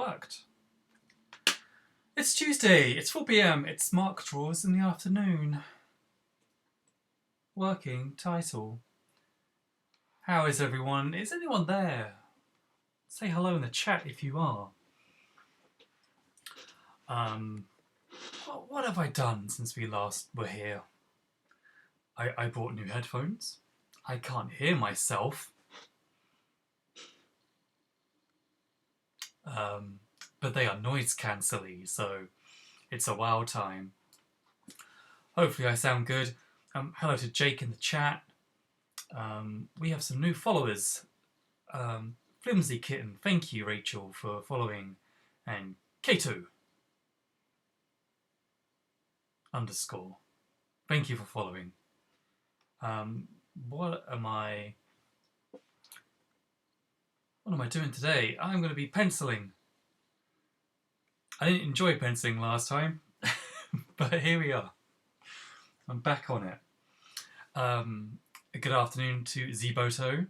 worked. It's Tuesday, it's 4 p.m, it's Mark Draws in the afternoon. Working title. How is everyone? Is anyone there? Say hello in the chat if you are. What have I done since we last were here? I bought new headphones. I can't hear myself. But they are noise cancelling, so it's a wow time. Hopefully I sound good. Hello to Jake in the chat. We have some new followers. Flimsy Kitten, thank you Rachel for following, and Kato _ thank you for following. What am I doing today? I'm going to be penciling. I didn't enjoy penciling last time, but here we are. I'm back on it. Good afternoon to Zboto.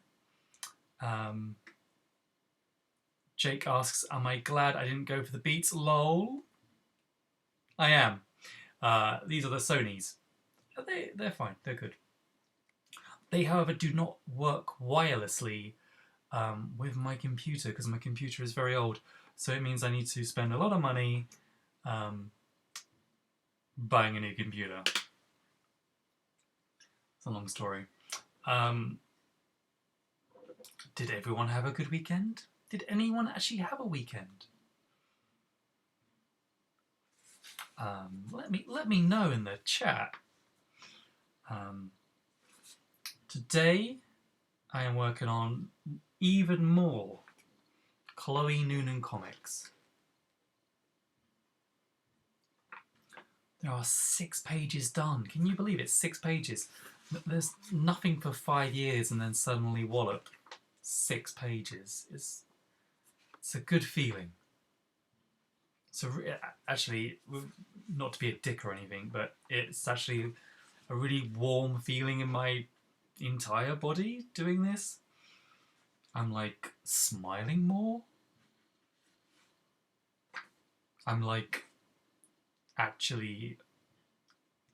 Jake asks, am I glad I didn't go for the Beats? Lol. I am. These are the Sonys. They're fine. They're good. They, however, do not work wirelessly with my computer because my computer is very old. So it means I need to spend a lot of money buying a new computer. It's a long story. Did everyone have a good weekend? Did anyone actually have a weekend? Let me know in the chat. Today I am working on even more Chloe Noonan comics. There are 6 pages done. Can you believe it? 6 pages. There's nothing for 5 years and then suddenly wallop. 6 pages. It's a good feeling. So actually, not to be a dick or anything, but it's actually a really warm feeling in my entire body doing this. I'm like smiling more. I'm like actually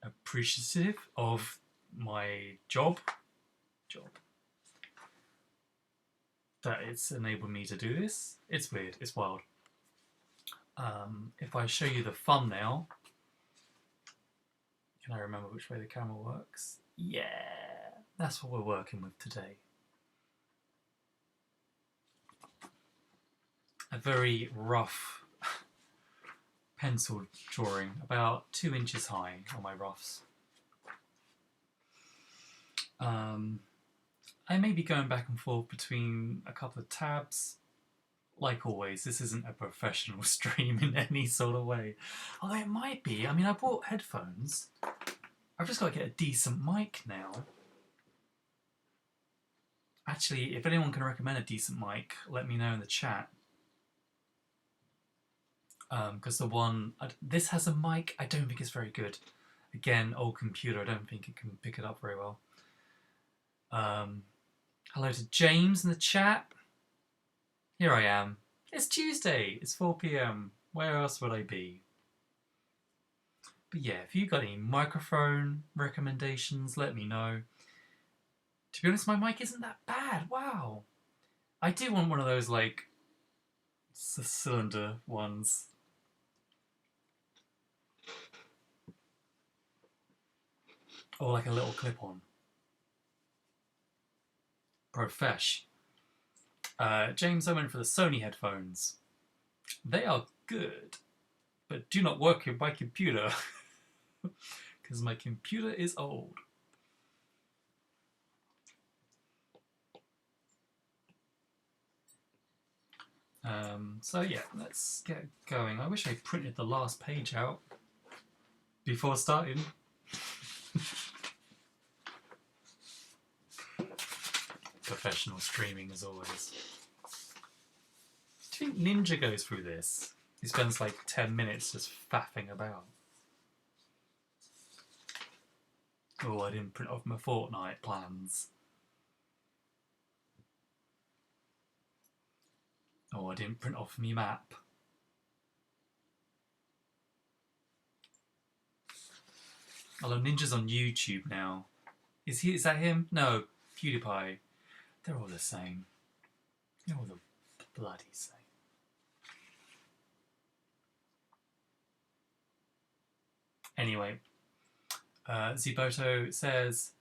appreciative of my job that it's enabled me to do this. It's weird, it's wild. If I show you the thumbnail, can I remember which way the camera works? Yeah, that's what we're working with today. A very rough pencil drawing, about 2 inches high on my roughs. I may be going back and forth between a couple of tabs. Like always, this isn't a professional stream in any sort of way. Although it might be. I mean, I bought headphones. I've just got to get a decent mic now. Actually, if anyone can recommend a decent mic, let me know in the chat. Because the one... this has a mic. I don't think it's very good. Again, old computer. I don't think it can pick it up very well. Hello to James in the chat. Here I am. It's Tuesday. It's 4 p.m. Where else would I be? But yeah, if you got any microphone recommendations, let me know. To be honest, my mic isn't that bad. Wow. I do want one of those, like, cylinder ones. Or like a little clip-on. Profesh. James, I went for the Sony headphones. They are good, but do not work with my computer. Because my computer is old. So yeah, let's get going. I wish I printed the last page out before starting. Professional streaming as always. Do you think Ninja goes through this? He spends like 10 minutes just faffing about. Oh, I didn't print off my Fortnite plans. Oh, I didn't print off my map. Although Ninja's on YouTube now. Is that him? No, PewDiePie. They're all the same. They're all the bloody same. Anyway, Ziboto says,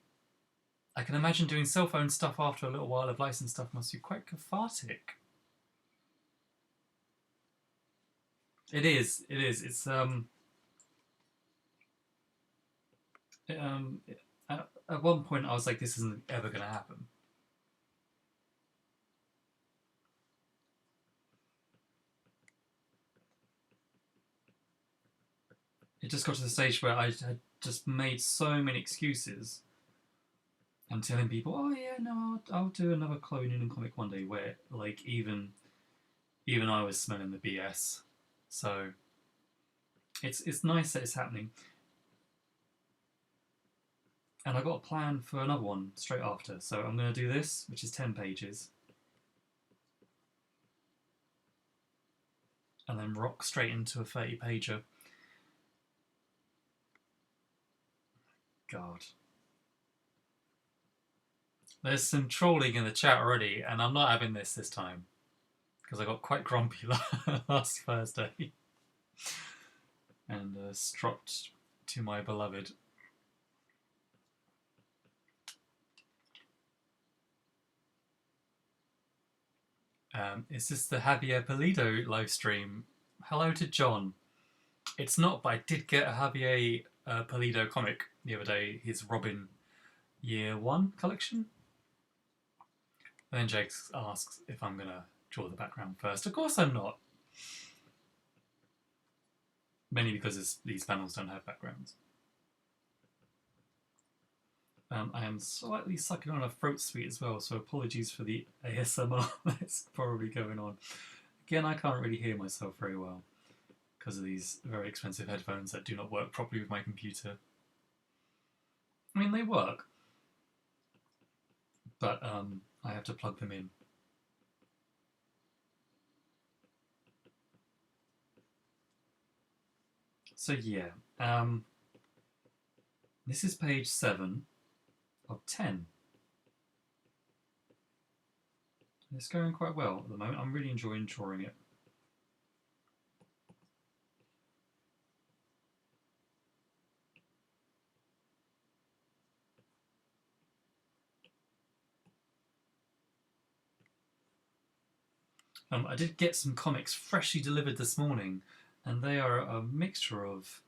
I can imagine doing cell phone stuff after a little while of licensed stuff must be quite cathartic. It is. It's at one point I was like, this isn't ever going to happen. It just got to the stage where I had just made so many excuses and telling people, oh yeah, no, I'll do another Chloe Noonan comic one day, where like even I was smelling the BS. So it's nice that it's happening. And I got a plan for another one straight after. So I'm going to do this, which is 10 pages. And then rock straight into a 30-pager. God. There's some trolling in the chat already, and I'm not having this time. Because I got quite grumpy last Thursday. And stropped to my beloved. Is this the Javier Pulido live stream? Hello to John. It's not, but I did get a Javier Pulido comic the other day, his Robin Year 1 collection. And then Jake asks if I'm going to draw the background first. Of course I'm not. Mainly because these panels don't have backgrounds. I am slightly sucking on a throat sweet as well, so apologies for the ASMR that's probably going on. Again, I can't really hear myself very well because of these very expensive headphones that do not work properly with my computer. I mean, they work, but I have to plug them in. So yeah, this is page 7 of 10. It's going quite well at the moment. I'm really enjoying drawing it. I did get some comics freshly delivered this morning, and they are a mixture of...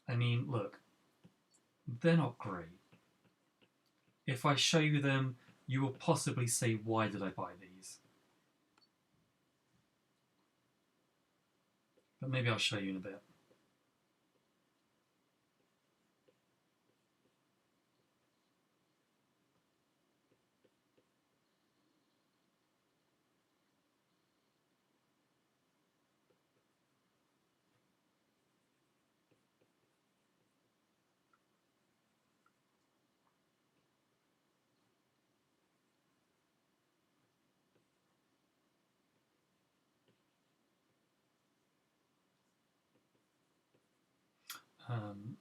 I mean, look, they're not great. If I show you them, you will possibly say, why did I buy these? But maybe I'll show you in a bit.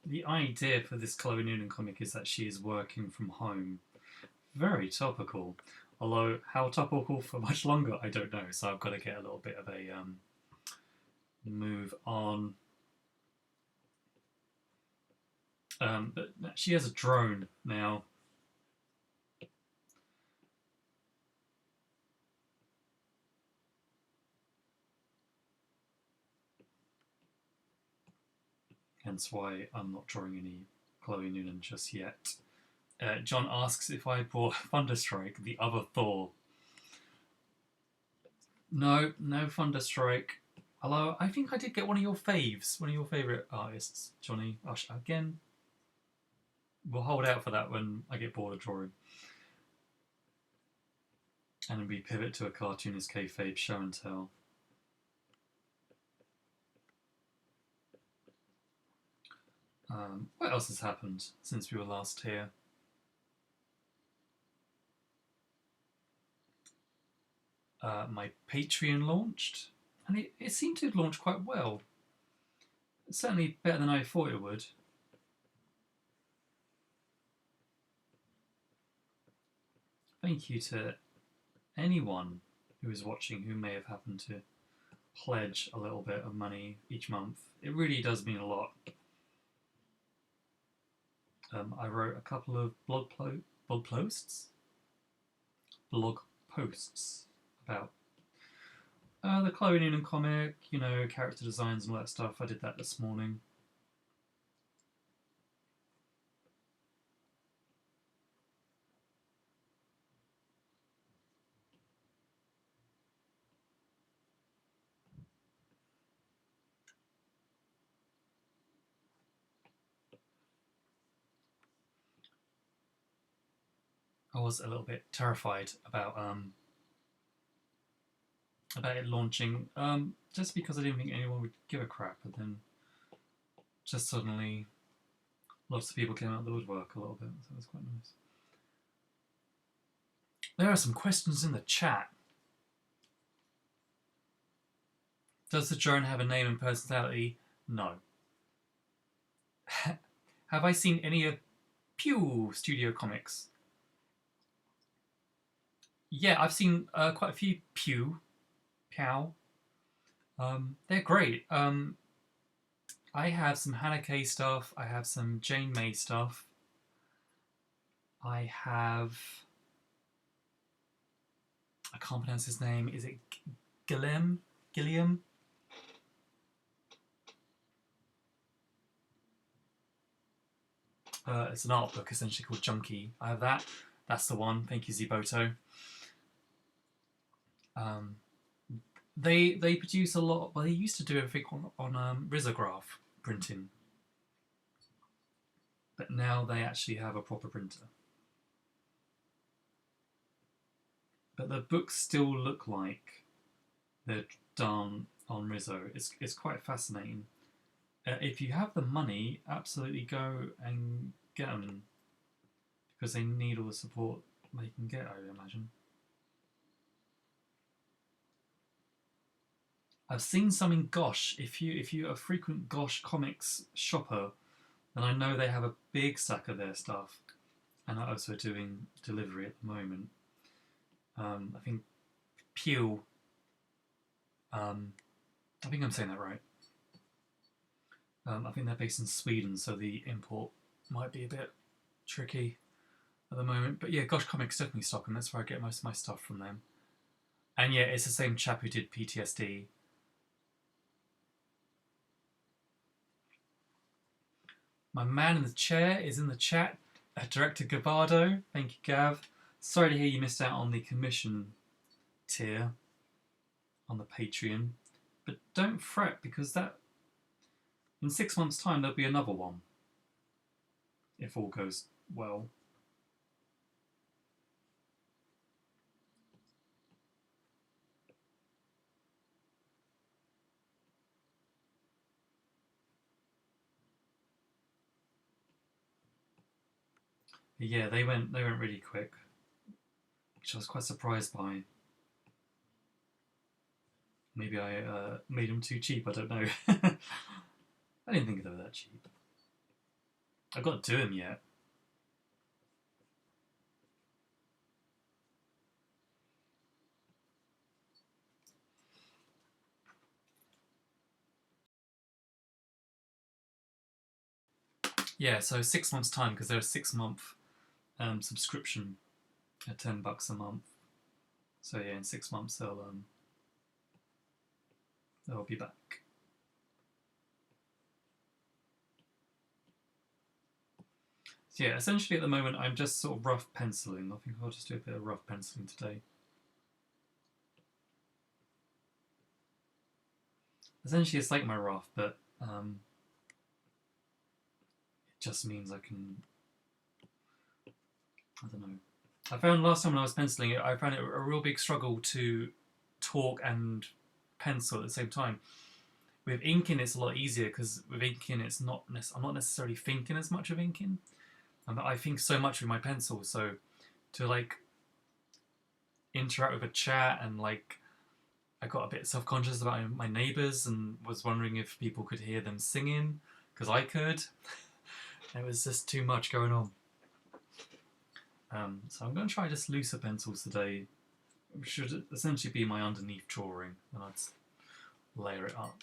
The idea for this Chloe Noonan comic is that she is working from home. Very topical. Although, how topical for much longer, I don't know. So I've got to get a little bit of a move on. But she has a drone now. Hence why I'm not drawing any Chloe Noonan just yet. John asks if I bought Thunderstrike, the other Thor. No Thunderstrike. Although I think I did get one of your faves, one of your favourite artists, Johnny. Again, we'll hold out for that when I get bored of drawing. And then we pivot to a cartoonist kayfabe show and tell. What else has happened since we were last here? My Patreon launched, and it seemed to launch quite well. It's certainly better than I thought it would. Thank you to anyone who is watching who may have happened to pledge a little bit of money each month. It really does mean a lot. I wrote a couple of blog posts about the Chloe Noonan comic, you know, character designs and all that stuff. I did that this morning. I was a little bit terrified about it launching, just because I didn't think anyone would give a crap, and then just suddenly lots of people came out of the woodwork a little bit, so it was quite nice. There are some questions in the chat. Does the drone have a name and personality? No. Have I seen any of Pew Studio comics? Yeah, I've seen quite a few Pew. They're great. I have some Hannah Kay stuff. I have some Jane May stuff. I have... I can't pronounce his name. Is it Gilliam? It's an art book essentially called Junkie. I have that. That's the one. Thank you, Ziboto. They produce a lot. Well, they used to do everything on risograph printing, but now they actually have a proper printer. But the books still look like they're done on Riso. It's quite fascinating. If you have the money, absolutely go and get them, because they need all the support they can get, I would imagine. I've seen some in Gosh. If you're a frequent Gosh comics shopper, then I know they have a big stack of their stuff, and are also doing delivery at the moment. I think Pew. I think I'm saying that right. I think they're based in Sweden, so the import might be a bit tricky at the moment. But yeah, Gosh Comics definitely stock them. That's where I get most of my stuff from them. And yeah, it's the same chap who did PTSD. My man in the chair is in the chat. Director Gavardo. Thank you, Gav. Sorry to hear you missed out on the commission tier on the Patreon. But don't fret, because that in 6 months' time there'll be another one. If all goes well. But yeah, they went really quick, which I was quite surprised by. Maybe I made them too cheap, I don't know. I didn't think they were that cheap. I've got to do them yet. Yeah, so 6 months' time, because they're a 6-month subscription at $10 a month. So yeah, in 6 months they'll be back. So yeah, essentially at the moment I'm just sort of rough penciling. I think I'll just do a bit of rough penciling today. Essentially it's like my rough, but it just means I can... I don't know. I found last time when I was penciling it, I found it a real big struggle to talk and pencil at the same time. With inking, it's a lot easier, because with inking, I'm not necessarily thinking as much of inking. I think so much with my pencil, so to like interact with a chat and like I got a bit self-conscious about my neighbours and was wondering if people could hear them singing, because I could. It was just too much going on. So I'm going to try just looser pencils today, which should essentially be my underneath drawing, and I'd layer it up.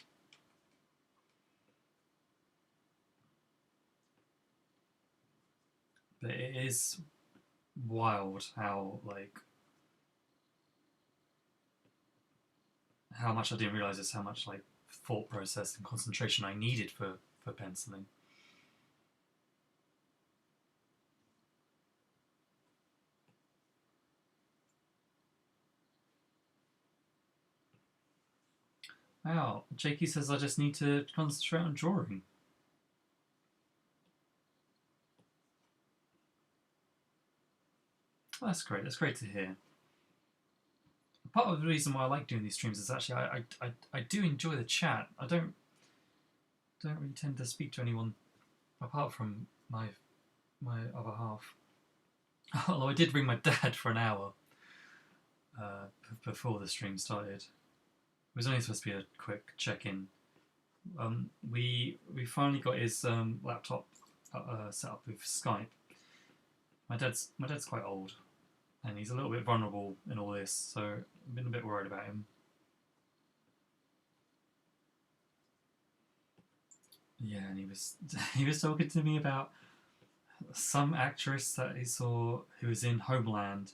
But it is wild how how much I didn't realise is how much thought process and concentration I needed for penciling. Wow, Jakey says I just need to concentrate on drawing. Oh, that's great. That's great to hear. Part of the reason why I like doing these streams is actually I do enjoy the chat. I don't really tend to speak to anyone apart from my other half. Although I did ring my dad for an hour before the stream started. It was only supposed to be a quick check-in. We finally got his laptop set up with Skype. My dad's quite old, and he's a little bit vulnerable in all this, so I've been a bit worried about him. Yeah, and he was talking to me about some actress that he saw who was in Homeland,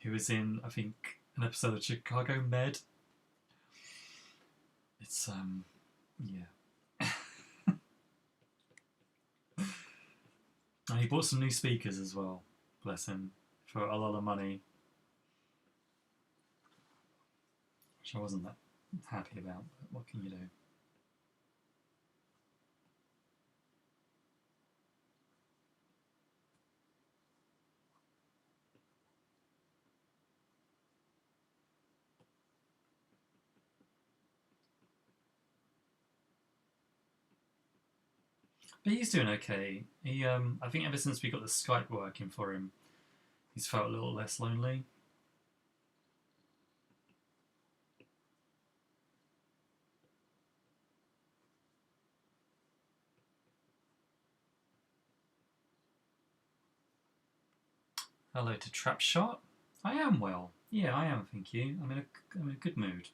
who was in, I think, an episode of Chicago Med. It's yeah. And he bought some new speakers as well, bless him, for a lot of money, which I wasn't that happy about, but what can you do? But he's doing okay. He, I think ever since we got the Skype working for him, he's felt a little less lonely. Hello to Trapshot. I am well. Yeah, I am, thank you. I'm in a good mood.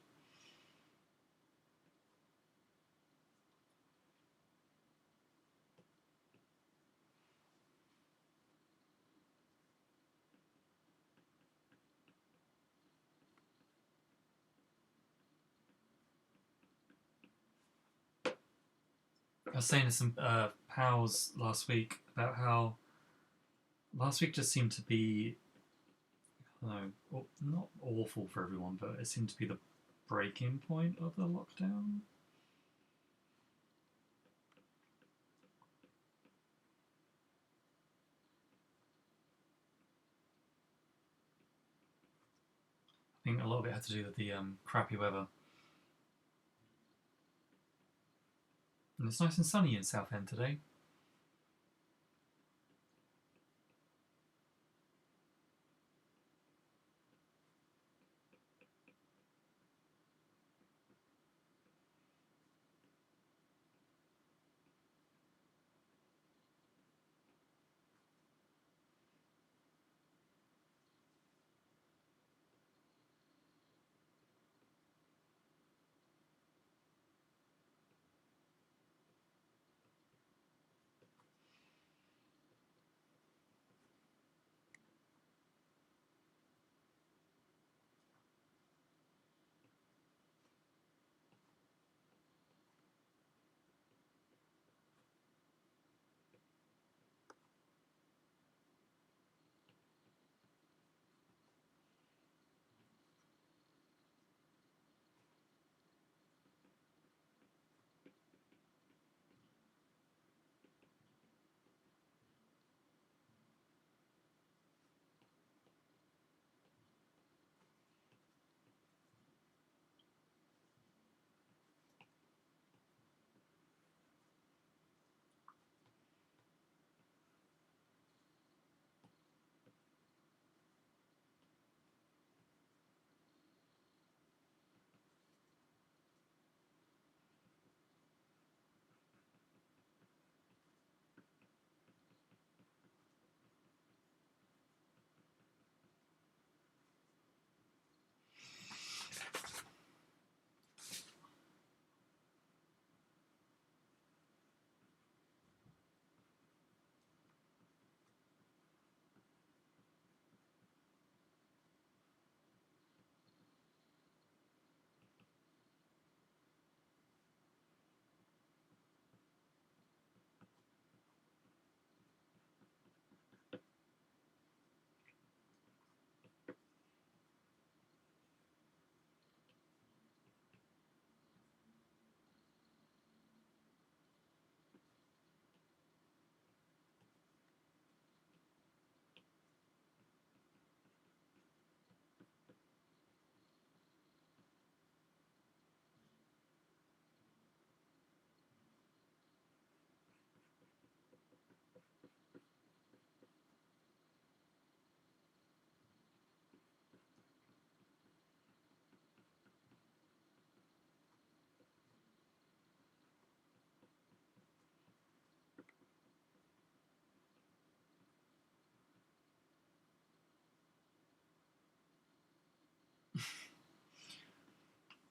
I was saying to some pals last week about how last week just seemed to be, I don't know, not awful for everyone, but it seemed to be the breaking point of the lockdown. I think a lot of it had to do with the crappy weather. And it's nice and sunny in Southend today.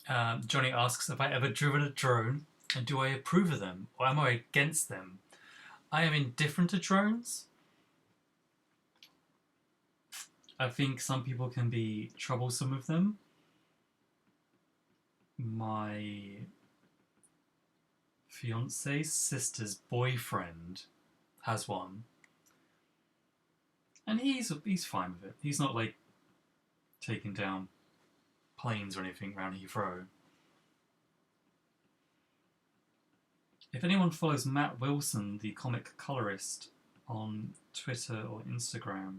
Johnny asks if I ever driven a drone and do I approve of them or am I against them? I am indifferent to drones. I think some people can be troublesome with them. My fiance's sister's boyfriend has one, and he's fine with it. He's not like taking down planes or anything around Heathrow. If anyone follows Matt Wilson, the comic colorist, on Twitter or Instagram,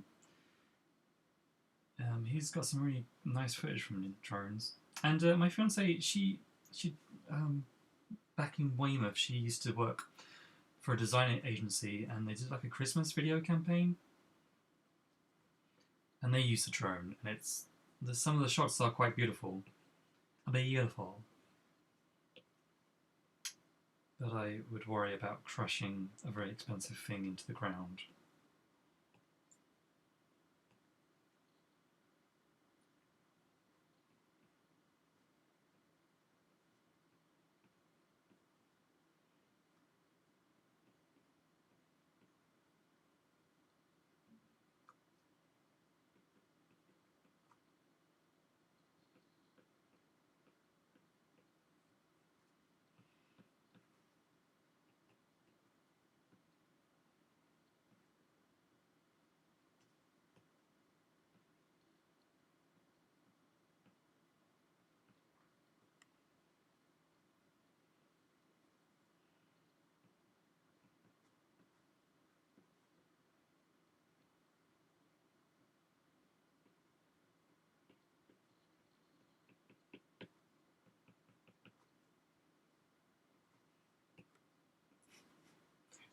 he's got some really nice footage from drones. And my fiance, she back in Weymouth, she used to work for a design agency, and they did like a Christmas video campaign, and they used a drone, and some of the shots are quite beautiful. Beautiful. But I would worry about crushing a very expensive thing into the ground.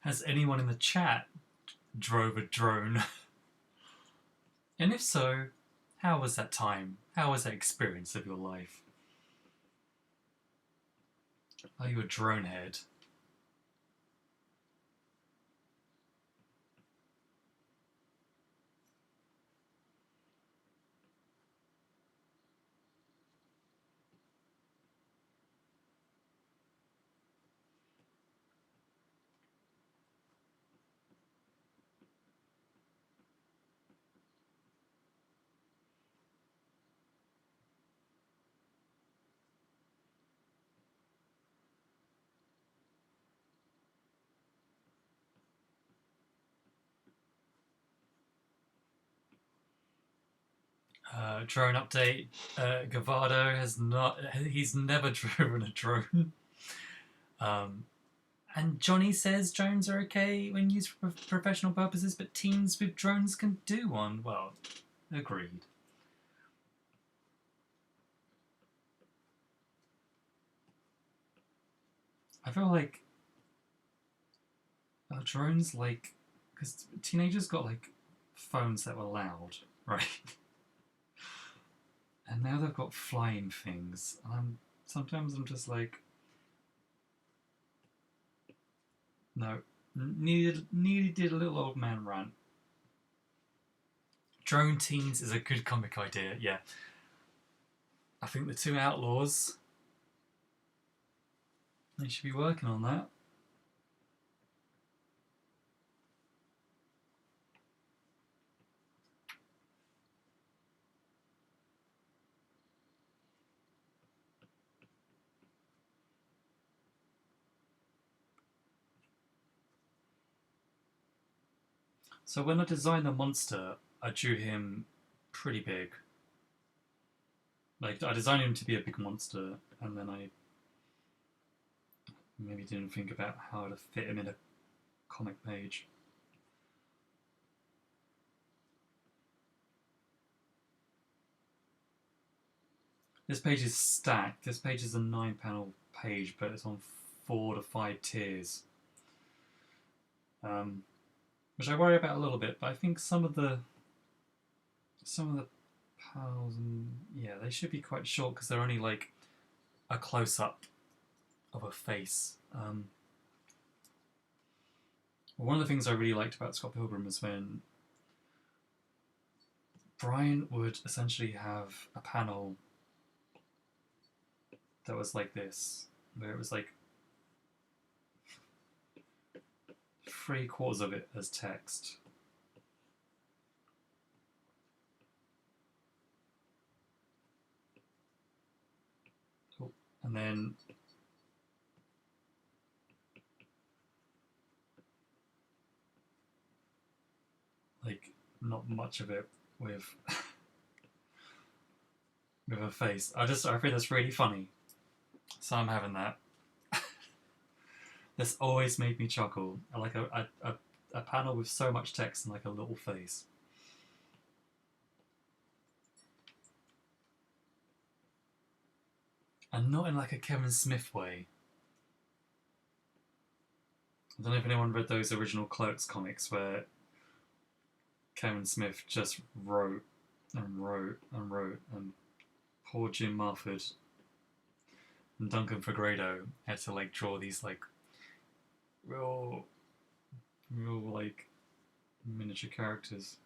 Has anyone in the chat drove a drone? And if so, how was that time? How was that experience of your life? Are you a drone head? Drone update. Gavado has not. He's never driven a drone. And Johnny says drones are okay when used for professional purposes, but teens with drones can do one. Well, agreed. I feel like drones, like, because teenagers got like phones that were loud, right? And now they've got flying things. Sometimes I'm just like, no, needed a little old man rant. Drone Teens is a good comic idea, yeah. I think the two Outlaws, they should be working on that. So when I designed the monster, I drew him pretty big. Like, I designed him to be a big monster, and then I maybe didn't think about how to fit him in a comic page. This page is stacked. This page is a 9-panel page, but it's on 4 to 5 tiers. Which I worry about a little bit, but I think some of the panels, yeah, they should be quite short because they're only like a close-up of a face. One of the things I really liked about Scott Pilgrim was when Brian would essentially have a panel that was like this, where it was like 3/4 of it as text. And then like not much of it with with a face. I think that's really funny. So I'm having that. This always made me chuckle. I like a panel with so much text and like a little face. And not in like a Kevin Smith way. I don't know if anyone read those original Clerks comics where Kevin Smith just wrote and wrote and wrote, and poor Jim Marford and Duncan Fegredo had to like draw these like real like miniature characters,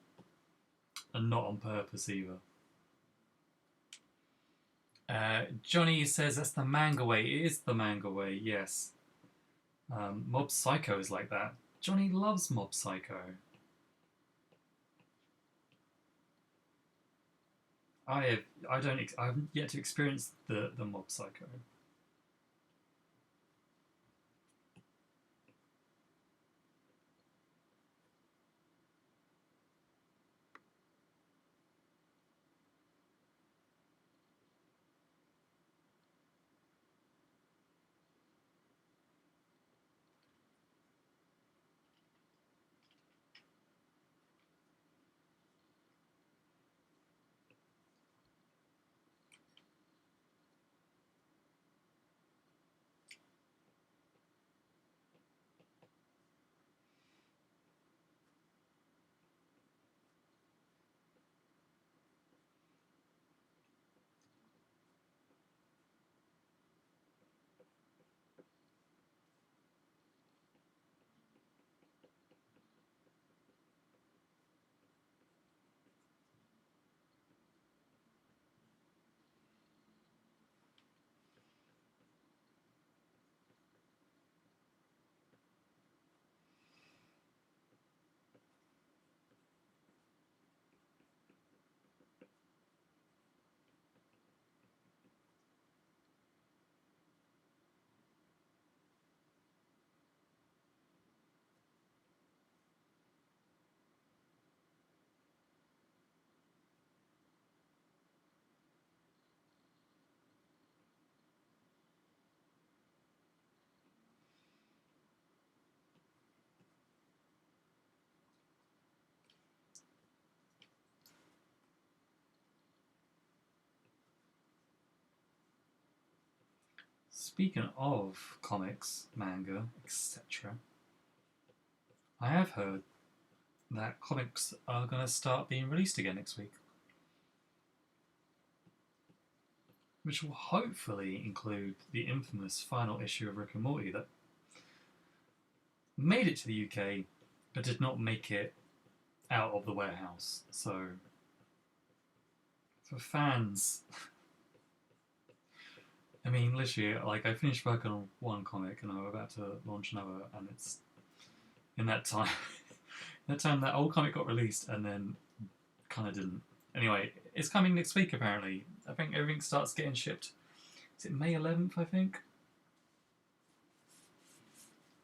and not on purpose either. Johnny says that's the manga way. It is the manga way, yes. Mob Psycho is like that. Johnny loves Mob Psycho. I haven't yet to experience the Mob Psycho. Speaking of comics, manga, etc., I have heard that comics are going to start being released again next week, which will hopefully include the infamous final issue of Rick and Morty that made it to the UK but did not make it out of the warehouse. So, for fans, I mean, literally, like I finished working on one comic and I'm about to launch another, and it's in that time, that old comic got released and then kind of didn't. Anyway, it's coming next week apparently. I think everything starts getting shipped. Is it May 11th? I think.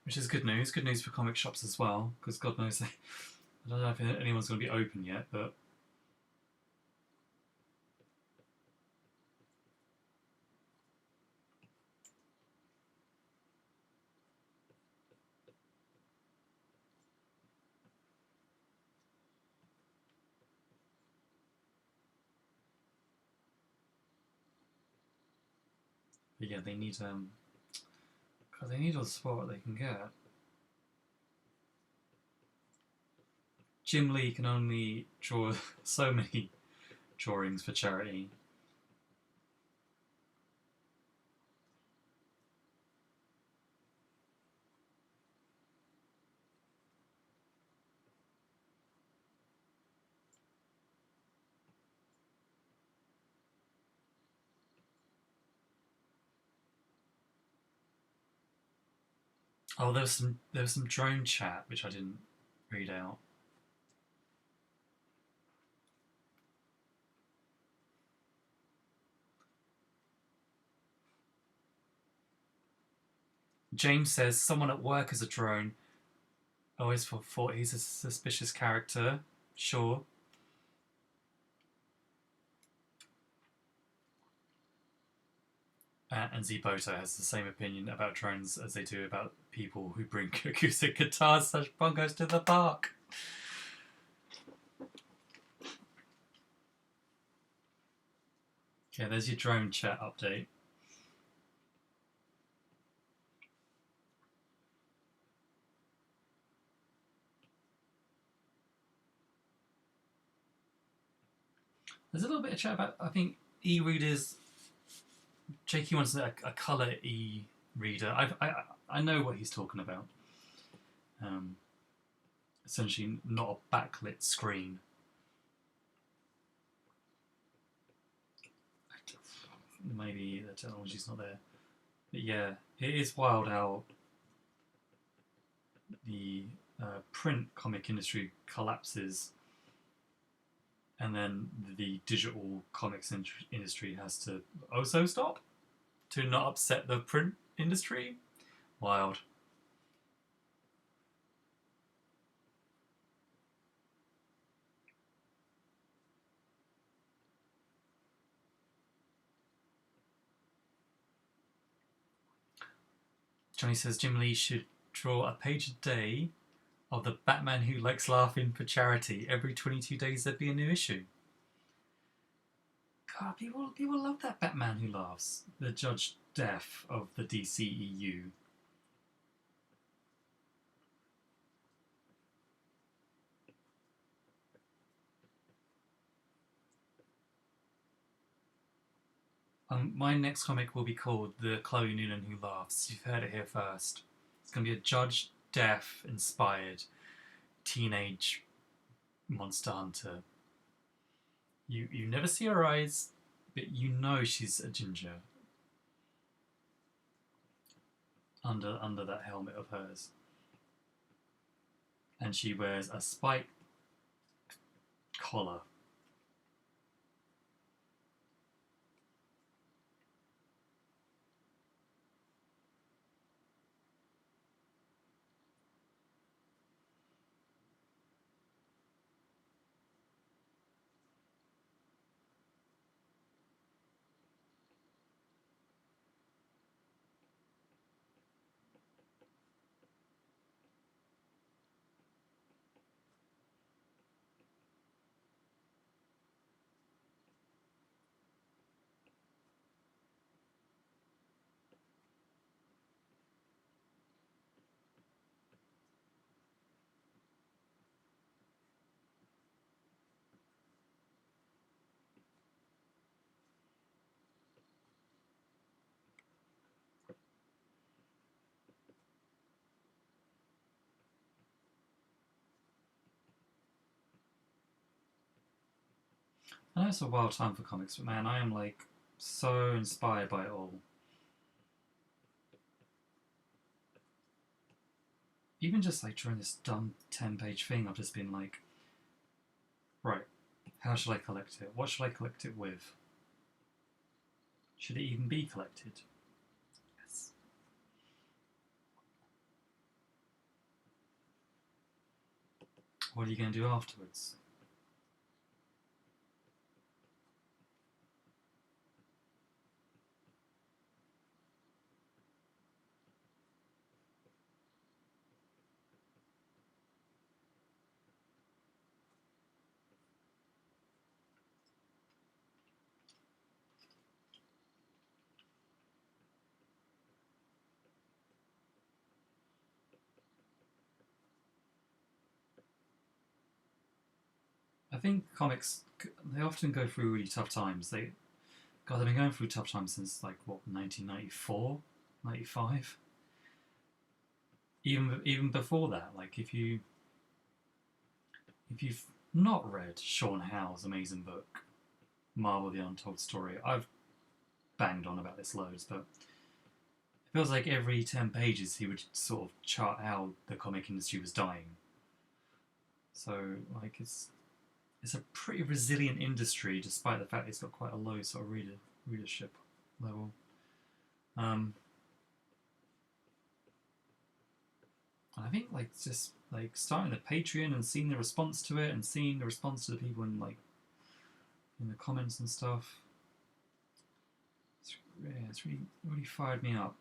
Which is good news. Good news for comic shops as well, because God knows I don't know if anyone's going to be open yet, but. But yeah, they need because they need all the support they can get. Jim Lee can only draw so many drawings for charity. Oh, there was some drone chat which I didn't read out. James says someone at work is a drone. Always thought he's a suspicious character. Sure. And Zboto has the same opinion about drones as they do about people who bring acoustic guitars/bongos to the park. Okay, there's your drone chat update. There's a little bit of chat about, I think, e-readers. Jakey wants a colour e-reader. I know what he's talking about. Essentially, not a backlit screen. Maybe the technology's not there. But yeah, it is wild how the print comic industry collapses, and then the digital comics industry has to also stop to not upset the print industry. Wild. Johnny says Jim Lee should draw a page a day of the Batman who likes laughing for charity. Every 22 days there'd be a new issue. God, people love that Batman who laughs. The Judge Death of the DCEU. My next comic will be called The Chloe Noonan Who Laughs. You've heard it here first. It's going to be a Judge Death inspired teenage monster hunter. You never see her eyes, but you know she's a ginger under that helmet of hers, and she wears a spiked collar. I know it's a wild time for comics, but man, I am like so inspired by it all. Even just like during this dumb 10-page thing, I've just been like, right, how should I collect it? What should I collect it with? Should it even be collected? Yes. What are you going to do afterwards? I think comics, they often go through really tough times. They've been going through tough times since like what, 1994, 95. Even before that, like if you've not read Sean Howe's amazing book, Marvel: The Untold Story, I've banged on about this loads, but feels like every 10 pages he would sort of chart how the comic industry was dying. So like it's a pretty resilient industry, despite the fact it's got quite a low sort of readership level. I think like just like starting the Patreon and seeing the response to it, and seeing the response to the people in like in the comments and stuff, it's really fired me up.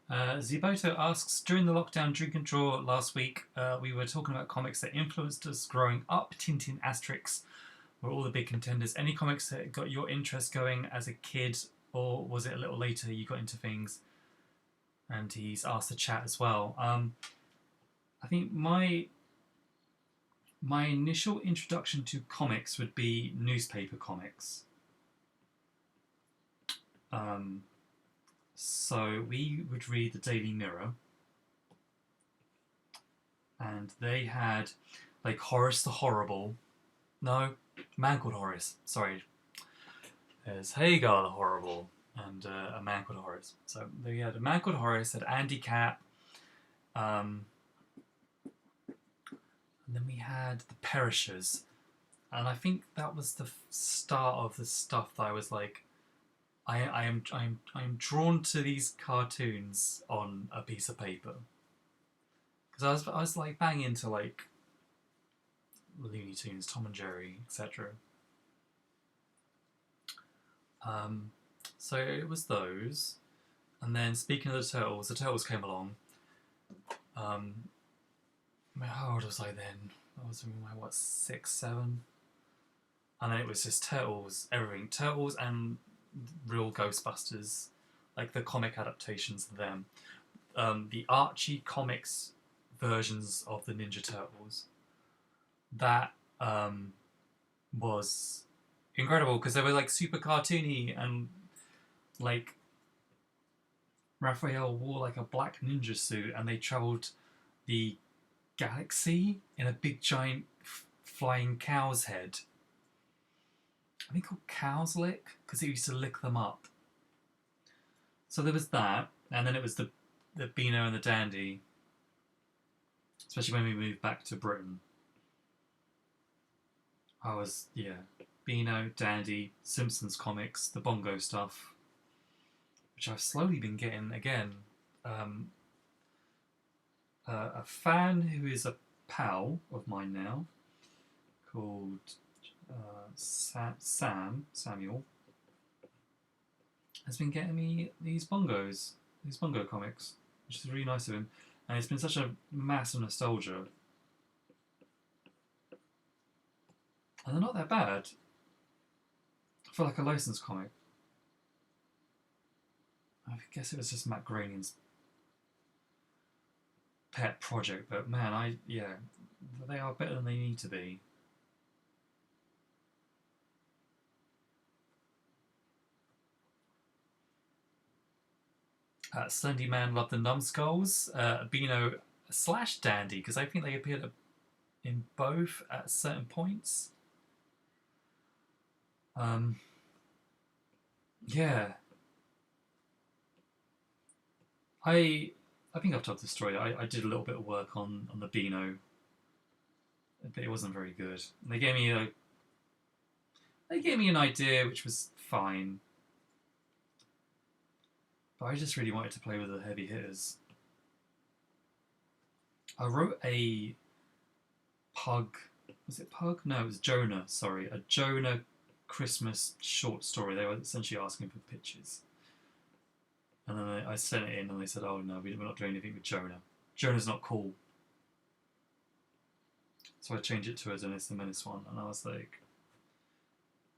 Ziboto asks, during the lockdown drink and draw last week, we were talking about comics that influenced us growing up. Tintin, Asterix were all the big contenders. Any comics that got your interest going as a kid, or was it a little later you got into things? And he's asked the chat as well. I think my initial introduction to comics would be newspaper comics. So we would read the Daily Mirror, and they had like Horace the Horrible. No, Man Called Horace. Sorry. There's Hagar the Horrible and a Man Called Horace. So they had a Man Called Horace, had Andy Capp, and then we had the Perishers, and I think that was the start of the stuff that I was like, I am drawn to these cartoons on a piece of paper, because I was like bang into like Looney Tunes, Tom and Jerry, etc. So it was those, and then speaking of the Turtles came along. How old was I then? I was in my, what, 6, 7? And then it was just Turtles, everything. Turtles and real Ghostbusters, like the comic adaptations of them. The Archie comics versions of the Ninja Turtles. That was incredible, because they were like super cartoony, and like Raphael wore like a black ninja suit, and they travelled the galaxy in a big giant flying cow's head. I think called Cow's Lick, because it used to lick them up. So there was that, and then it was the Beano and the Dandy, especially when we moved back to Britain. I was, yeah, Beano, Dandy, Simpsons comics, the Bongo stuff, which I've slowly been getting again. A fan who is a pal of mine now, called Samuel, has been getting me these Bongo comics, which is really nice of him, and it's been such a massive nostalgia. And they're not that bad. I feel like a licensed comic. I guess it was just Matt Groening's pet project, but man, they are better than they need to be. Slendy Man Loved the Numbskulls, Beano slash Dandy, because I think they appeared in both at certain points. Yeah. I think I've told this story. I did a little bit of work on the Beano, but it wasn't very good. They gave me an idea which was fine, but I just really wanted to play with the heavy hitters. I wrote a Pug. Was it Pug? No, it was Jonah. Sorry, a Jonah Christmas short story. They were essentially asking for pitches. And then I sent it in and they said, oh no, we're not doing anything with Jonah. Jonah's not cool. So I changed it to a Dennis the Menace one, and I was like,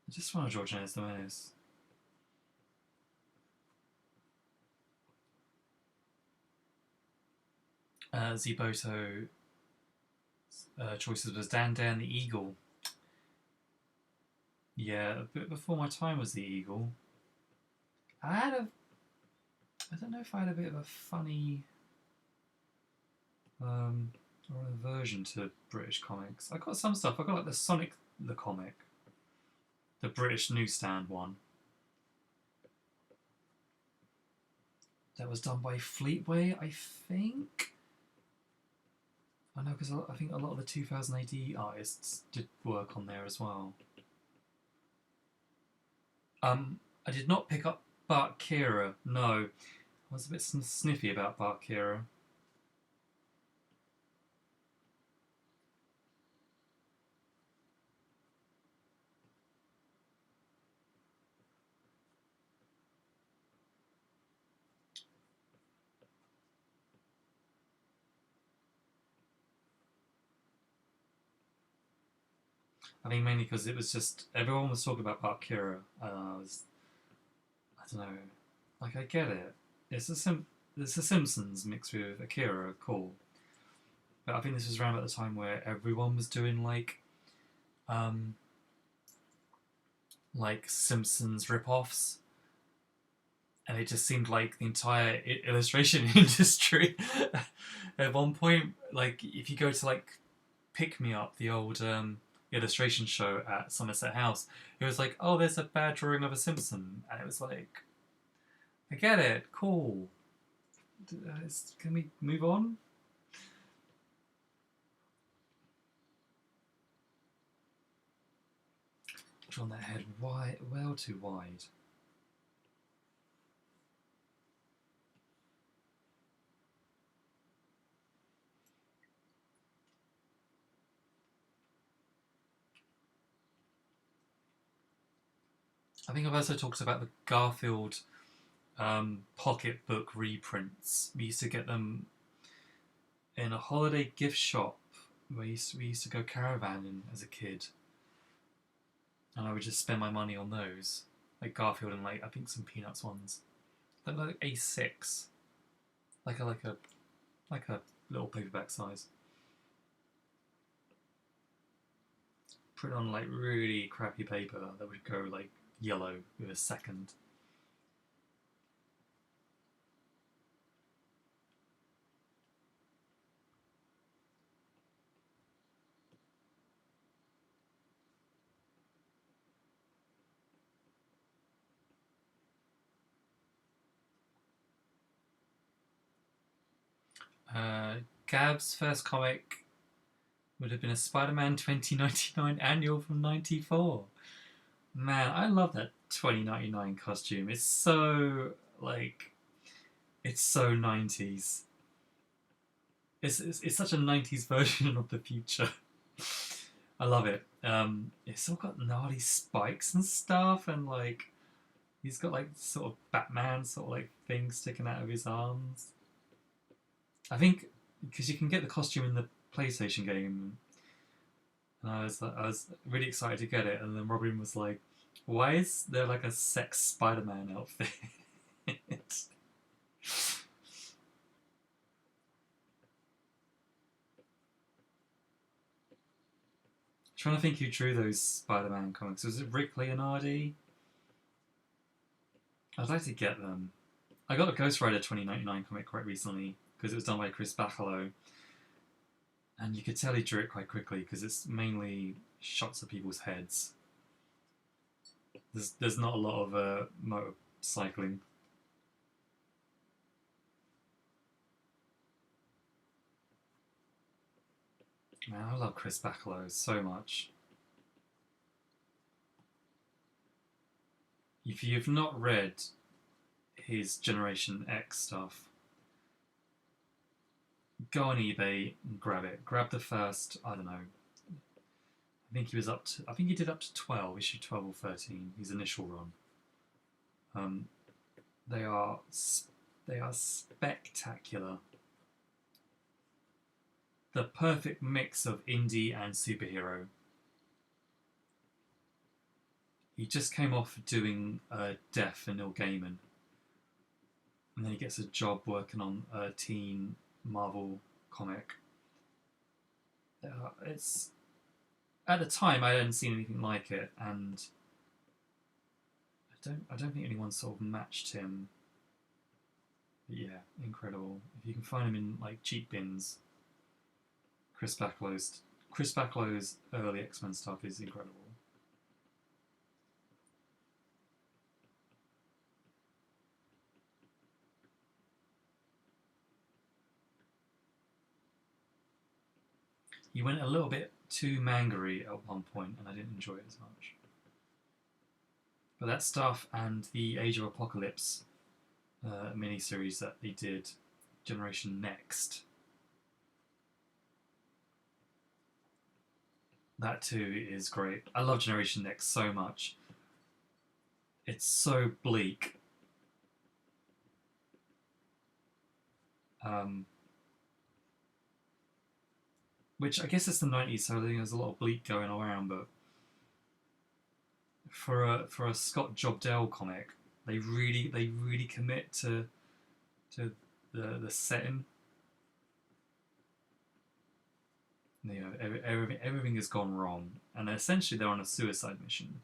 I just want to draw Dennis the Menace. Ziboto choices was Dan Dan the Eagle. Yeah, a bit before my time was the Eagle. I don't know if I had a bit of a funny or an aversion to British comics. I got some stuff. I got like the Sonic the comic, the British newsstand one. That was done by Fleetway, I think. I know, because I think a lot of the 2000 AD artists did work on there as well. I did not pick up Bart Kira, no. I was a bit sniffy about Bart Kira. I think mainly because it was just everyone was talking about Bart Kira, and I don't know, like I get it. It's the Simpsons mixed with Akira, cool. But I think this was around about the time where everyone was doing like Simpsons rip-offs, and it just seemed like the entire illustration industry at one point, like if you go to like Pick Me Up, the old illustration show at Somerset House, it was like, oh, there's a bad drawing of a Simpson, and it was like, I get it, cool. Can we move on? Drawn that head wide, well too wide. I think I've also talked about the Garfield pocketbook reprints. We used to get them in a holiday gift shop where we used to go caravanning as a kid, and I would just spend my money on those, like Garfield and like I think some Peanuts ones. They're like A6, like a little paperback size. Put on like really crappy paper that would go like yellow with a second. Gab's first comic would have been a Spider-Man 2099 annual from '94. Man, I love that 2099 costume. It's so like, it's so 90s. It's such a 90s version of the future. I love it. It's all got gnarly spikes and stuff, and like he's got like sort of Batman sort of like thing sticking out of his arms. I think because you can get the costume in the PlayStation game, and I was really excited to get it, and then Robin was like, "Why is there like a sex Spider-Man outfit?" Trying to think who drew those Spider-Man comics. Was it Rick Leonardi? I'd like to get them. I got a Ghost Rider 2099 comic quite recently because it was done by Chris Bachalo, and you could tell he drew it quite quickly because it's mainly shots of people's heads. There's not a lot of motorcycling. Man, I love Chris Bachalo so much. If you've not read his Generation X stuff, go on eBay and grab it. Grab the first, I don't know, I think he was up to, I think he did up to 12, issue 12 or 13, his initial run. They are spectacular. The perfect mix of indie and superhero. He just came off doing Death for Neil Gaiman, and then he gets a job working on a teen Marvel comic. It's at the time I hadn't seen anything like it, and I don't think anyone sort of matched him. But yeah, incredible. If you can find him in like cheap bins, Chris Backlow's early X-Men stuff is incredible. He went a little bit too manga-y at one point, and I didn't enjoy it as much. But that stuff and the Age of Apocalypse miniseries that they did, Generation Next, that too is great. I love Generation Next so much. It's so bleak. Which I guess it's the 90s, so I think there's a lot of bleak going around, but for a Scott Jobdell comic, they really commit to the setting. You know, everything has gone wrong, and essentially they're on a suicide mission.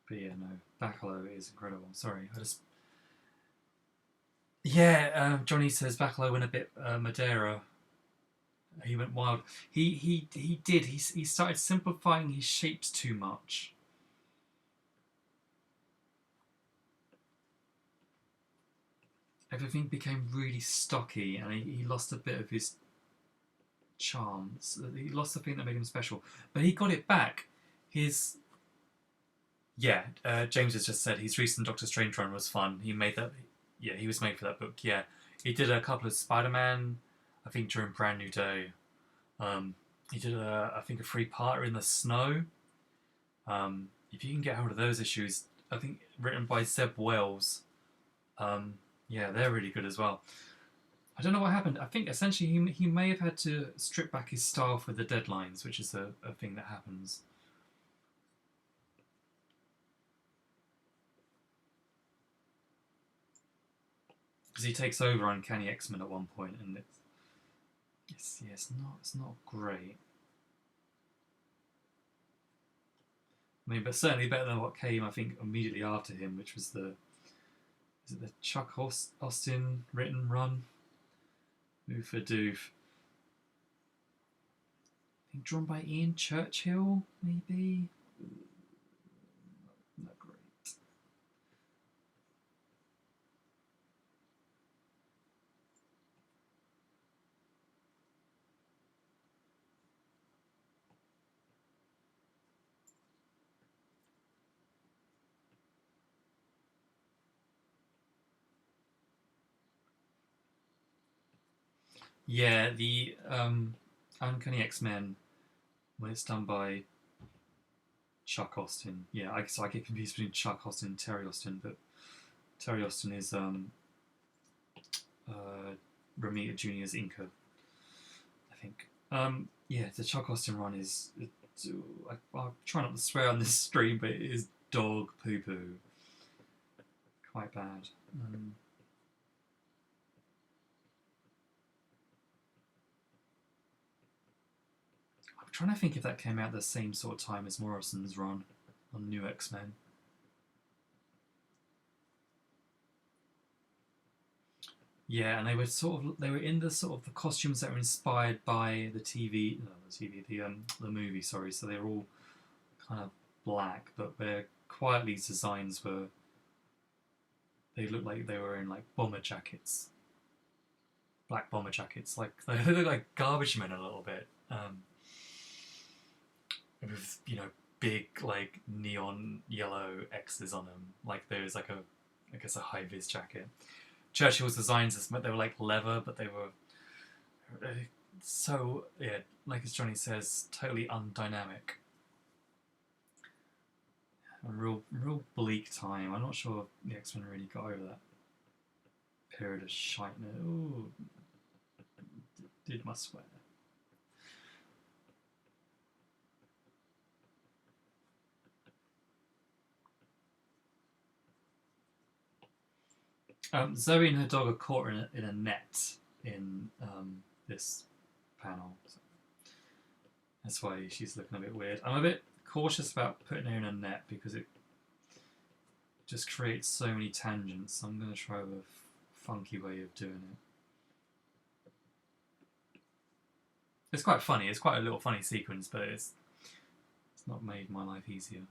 But yeah, no, Bacalo is incredible. Sorry, I just yeah. Johnny says Bacalo went a bit Madeira. He went wild. He did. He started simplifying his shapes too much. Everything became really stocky, and he lost a bit of his charm. So he lost the thing that made him special, but he got it back. His yeah, James has just said his recent Doctor Strange run was fun. He made that. Yeah, he was made for that book. Yeah, he did a couple of Spider-Man, I think during Brand New Day. He did I think a three-parter in the snow. If you can get hold of those issues, I think written by Zeb Wells. Yeah, they're really good as well. I don't know what happened. I think essentially he may have had to strip back his staff with the deadlines, which is a thing that happens. Because he takes over Uncanny X-Men at one point, and it's not great. I mean, but certainly better than what came, I think, immediately after him, which was the Chuck Austin written run? Move for Doof. I think drawn by Ian Churchill, maybe? Not great. Yeah, the Uncanny X-Men, when it's done by Chuck Austin. Yeah, so I get confused between Chuck Austin and Terry Austin, but Terry Austin is Romita Jr.'s inker, I think. Yeah, the Chuck Austin run is. I'll try not to swear on this stream, but it is dog poo poo. Quite bad. trying to think if that came out the same sort of time as Morrison's run on New X-Men. Yeah, and they were in the sort of the costumes that were inspired by the movie. Sorry, so they were all kind of black, but their quietly designs were. They looked like they were in like bomber jackets, black bomber jackets. Like they look like garbage men a little bit. With big like neon yellow X's on them. Like there's like I guess a high vis jacket. Churchill's designs, they were like leather, but they were so, yeah, like as Johnny says, totally undynamic. A real bleak time. I'm not sure if the X-Men really got over that period of shiteness. Ooh, did my swear. Zoe and her dog are caught in a net in this panel. So that's why she's looking a bit weird. I'm a bit cautious about putting her in a net because it just creates so many tangents. I'm going to try a funky way of doing it. It's quite funny. It's quite a little funny sequence, but it's not made my life easier.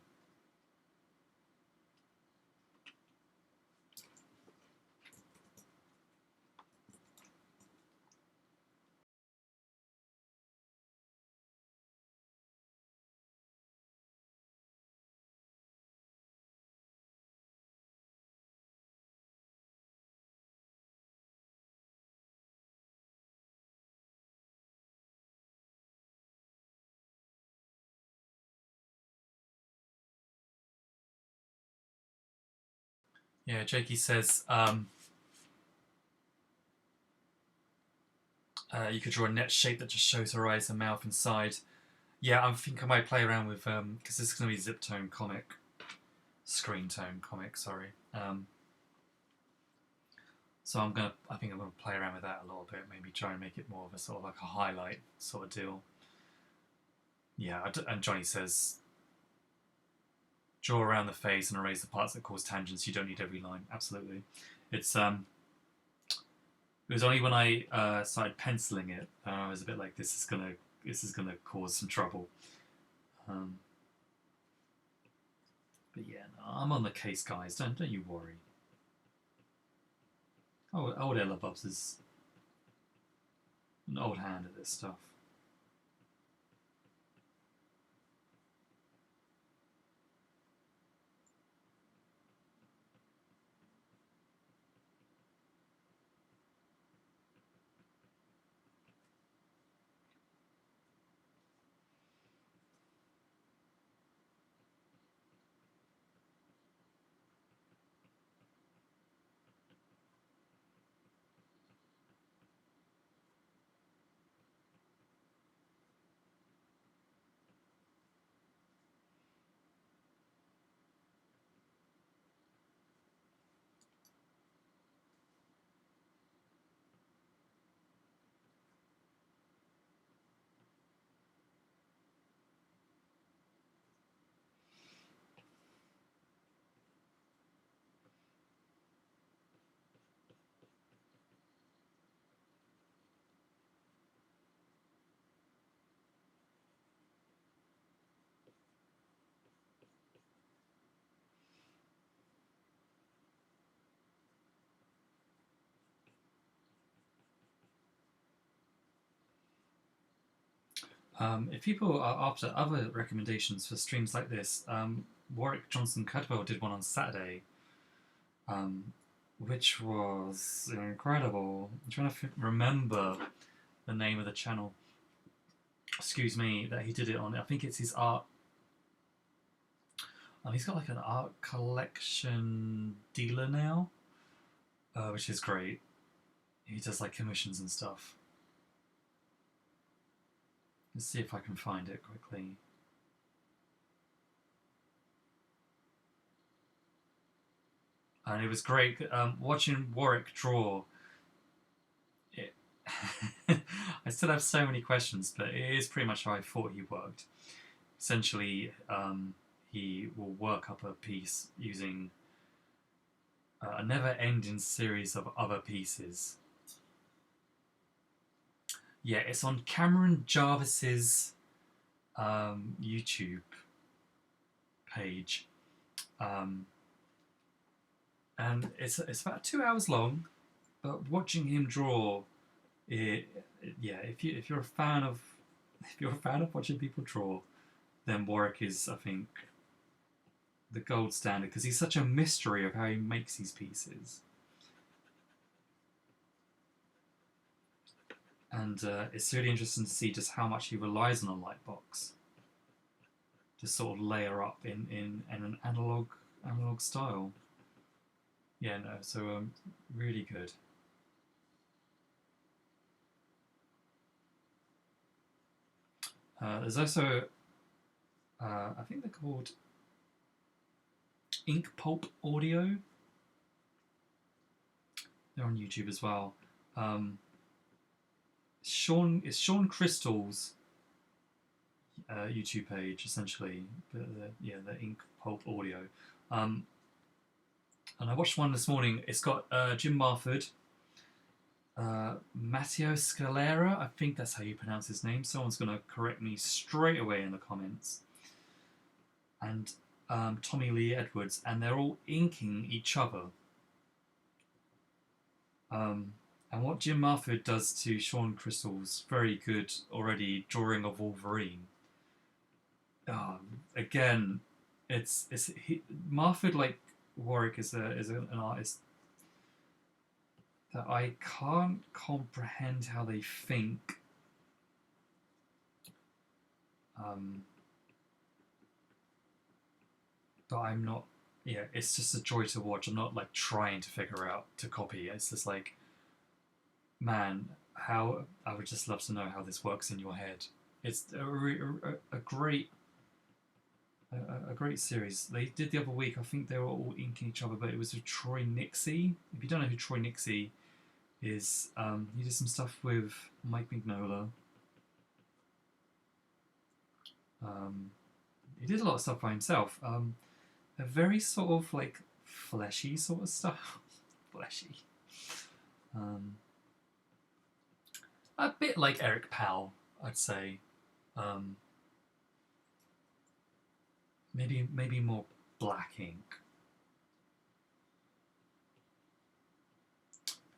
Yeah, Jakey says you could draw a net shape that just shows her eyes and mouth inside. Yeah, I think I might play around with because this is going to be zip tone comic, screen tone comic. Sorry. So I think I'm gonna play around with that a little bit. Maybe try and make it more of a sort of like a highlight sort of deal. Yeah, and Johnny says, draw around the face and erase the parts that cause tangents. You don't need every line. Absolutely. It's It was only when I started penciling it I was a bit like, this is gonna cause some trouble. But yeah, no, I'm on the case, guys. Don't you worry. Old Ella Bubs is an old hand at this stuff. If people are after other recommendations for streams like this, Warwick Johnson Cudwell did one on Saturday, which was incredible. I'm trying to remember the name of the channel. Excuse me, that he did it on. I think it's his art. He's got like an art collection dealer now, which is great. He does like commissions and stuff. Let's see if I can find it quickly. And it was great watching Warwick draw. I still have so many questions, but it is pretty much how I thought he worked. Essentially, he will work up a piece using a never-ending series of other pieces. Yeah, it's on Cameron Jarvis's YouTube page, and it's about 2 hours long. But watching him draw, yeah, if you're a fan of watching people draw, then Warwick is, I think, the gold standard because he's such a mystery of how he makes these pieces. And it's really interesting to see just how much he relies on a light box to sort of layer up in an analog style. Yeah, no, so really good. There's also, I think they're called Ink Pulp Audio. They're on YouTube as well. It's Sean Crystal's YouTube page, essentially. The Ink Pulp Audio. And I watched one this morning. It's got Jim Marford, Matteo Scalera, I think that's how you pronounce his name. Someone's going to correct me straight away in the comments. And Tommy Lee Edwards, and they're all inking each other. And what Jim Marford does to Sean Crystal's very good already drawing of Wolverine. Again, Marford, like Warwick, is an artist that I can't comprehend how they think. But I'm not. Yeah, it's just a joy to watch. I'm not like trying to figure out to copy. It's just like, man, how I would just love to know how this works in your head. It's a great series. They did the other week. I think they were all inking each other, but it was with Troy Nixie. If you don't know who Troy Nixie is, he did some stuff with Mike Mignola. He did a lot of stuff by himself. A very sort of like fleshy sort of stuff. Fleshy. A bit like Eric Powell, I'd say. Maybe more black ink.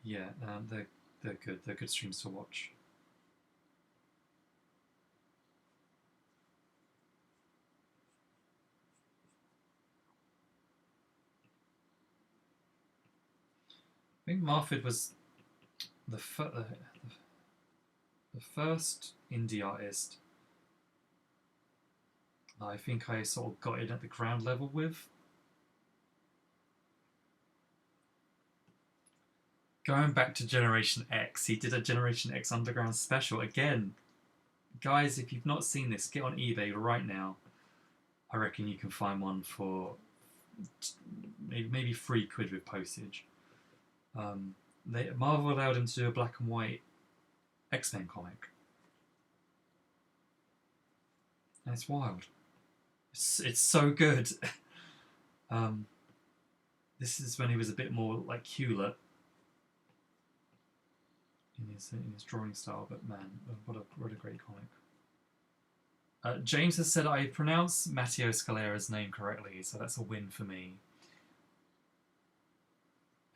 Yeah, they're good. They're good streams to watch. I think Marford was the first indie artist I think I sort of got in at the ground level with. Going back to Generation X, he did a Generation X Underground special. Again, guys, if you've not seen this, get on eBay right now. I reckon you can find one for maybe £3 with postage. Marvel allowed him to do a black and white X-Men comic. And it's wild. It's so good. This is when he was a bit more like Hewlett in his drawing style, but man, what a great comic. James has said I pronounce Matteo Scalera's name correctly, so that's a win for me.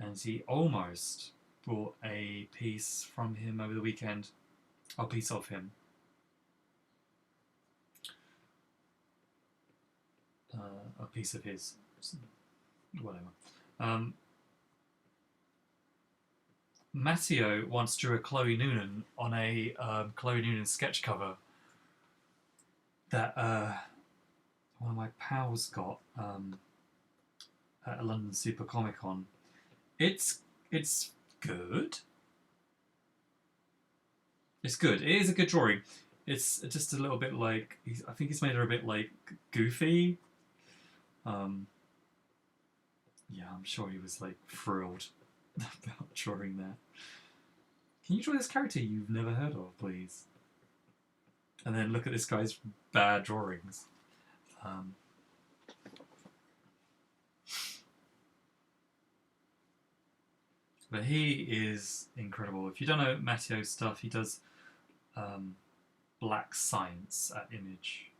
And he almost brought a piece from him over the weekend. A piece of him. A piece of his. Whatever. Matteo once drew a Chloe Noonan on a Chloe Noonan sketch cover that one of my pals got at a London Super Comic Con. It's good. It's good. It is a good drawing. It's just a little bit like I think he's made her a bit like goofy. Yeah, I'm sure he was like thrilled about drawing that. Can you draw this character you've never heard of, please? And then look at this guy's bad drawings. But he is incredible. If you don't know Matteo's stuff, he does Black Science at Image.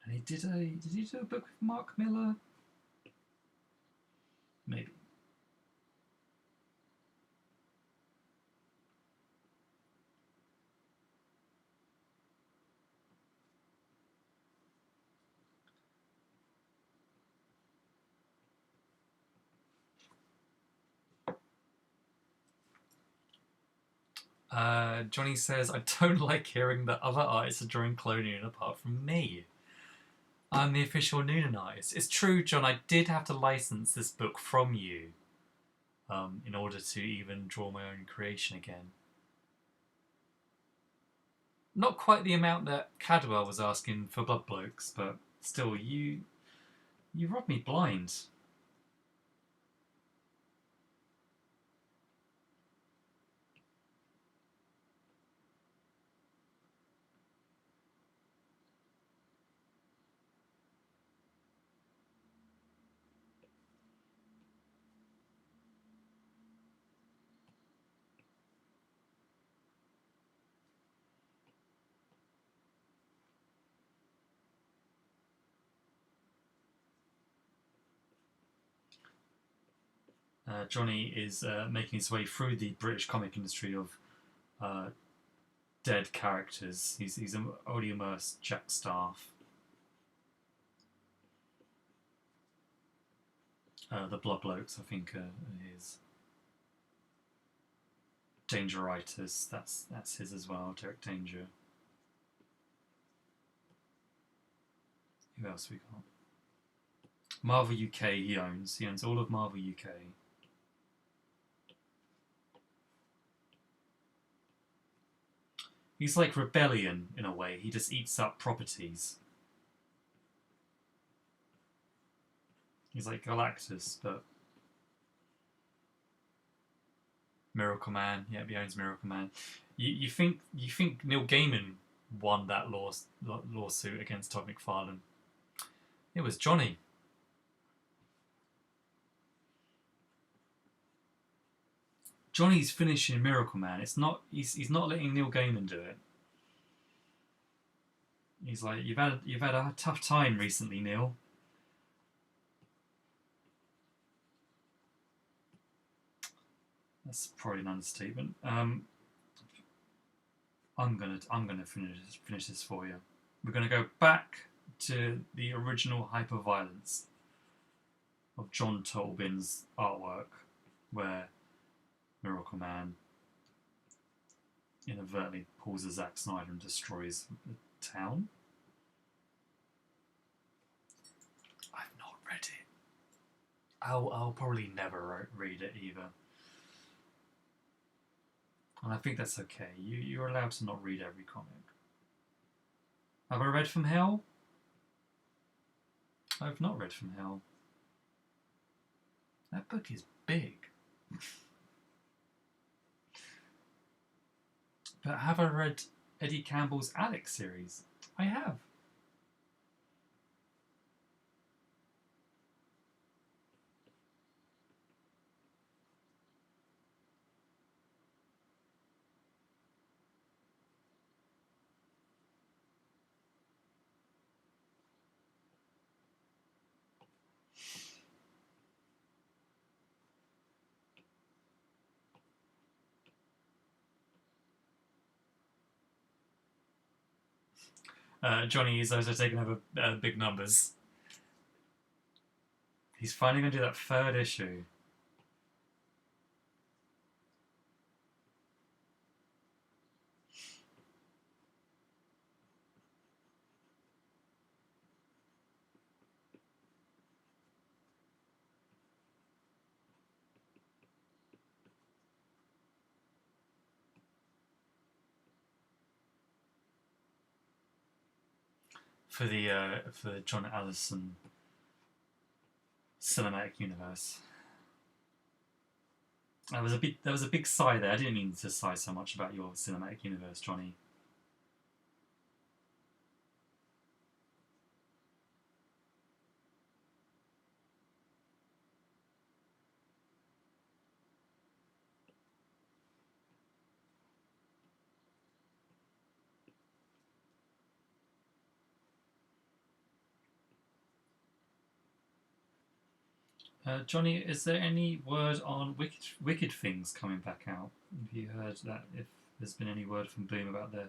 And did he do a book with Mark Miller? Maybe. Johnny says, I don't like hearing that other artists are drawing Clone apart from me. I'm the official Noonan artist. It's true, John, I did have to license this book from you in order to even draw my own creation again. Not quite the amount that Cadwell was asking for Blood Blokes, but still, you robbed me blind. Johnny is making his way through the British comic industry of dead characters. He's already immersed Jack Staff. The Blood Blokes, I think, is Dangeritis. That's his as well. Derek Danger. Who else we got? Marvel UK. He owns all of Marvel UK. He's like Rebellion in a way. He just eats up properties. He's like Galactus, but Miracle Man. Yeah, he owns Miracle Man. You think Neil Gaiman won that lawsuit against Todd McFarlane? It was Johnny. Johnny's finishing Miracle Man. It's not. He's not letting Neil Gaiman do it. He's like, you've had a tough time recently, Neil. That's probably an understatement. I'm gonna finish this for you. We're gonna go back to the original hyperviolence of John Tolbin's artwork, where Miracle Man inadvertently pulls a Zack Snyder and destroys the town. I've not read it. I'll probably never read it either. And I think that's okay. You're allowed to not read every comic. Have I read From Hell? I've not read From Hell. That book is big. But have I read Eddie Campbell's Alex series? I have. Johnny is also taking over big numbers. He's finally going to do that third issue. For the John Allison cinematic universe. There was a big sigh there. I didn't mean to sigh so much about your cinematic universe, Johnny. Johnny, is there any word on Wicked Things coming back out? Have you heard that? If there's been any word from Boom about their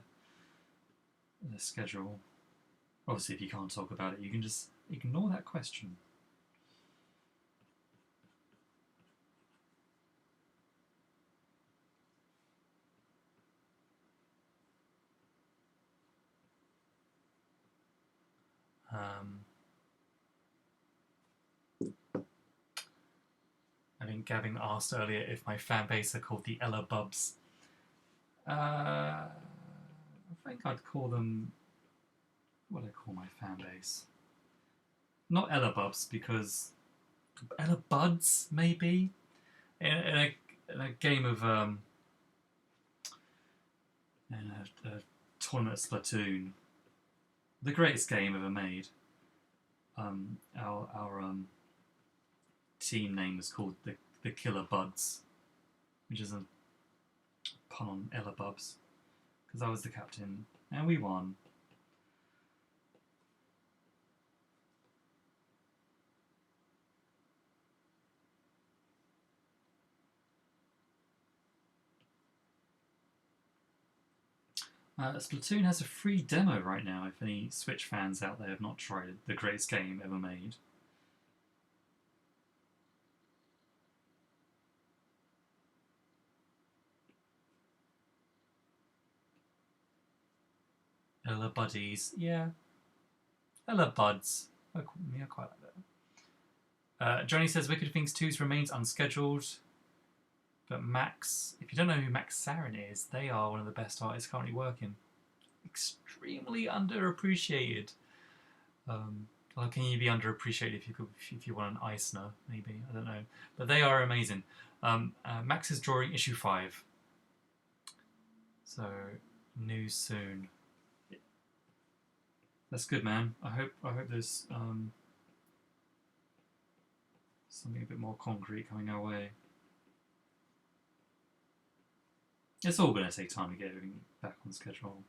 schedule? Obviously, if you can't talk about it, you can just ignore that question. I think Gavin asked earlier if my fan base are called the Ella Bubs. I think I'd call them. What do I call my fan base? Not Ella Bubs, because Ella Buds, maybe? In a game of. In a tournament of Splatoon, the greatest game ever made. Our team name was called the Killer Buds, which is a pun on Ella Bubs, because I was the captain and we won. Splatoon has a free demo right now if any Switch fans out there have not tried it. The greatest game ever made. Ella Buddies, yeah. Ella Buds. I quite like that. Johnny says Wicked Things 2 remains unscheduled. But Max, if you don't know who Max Sarin is, they are one of the best artists currently working. Extremely underappreciated. Well, can you be underappreciated if you want an Eisner? Maybe, I don't know. But they are amazing. Max is drawing issue 5, so news soon. That's good, man. I hope there's something a bit more concrete coming our way. It's all going to take time to get everything back on schedule.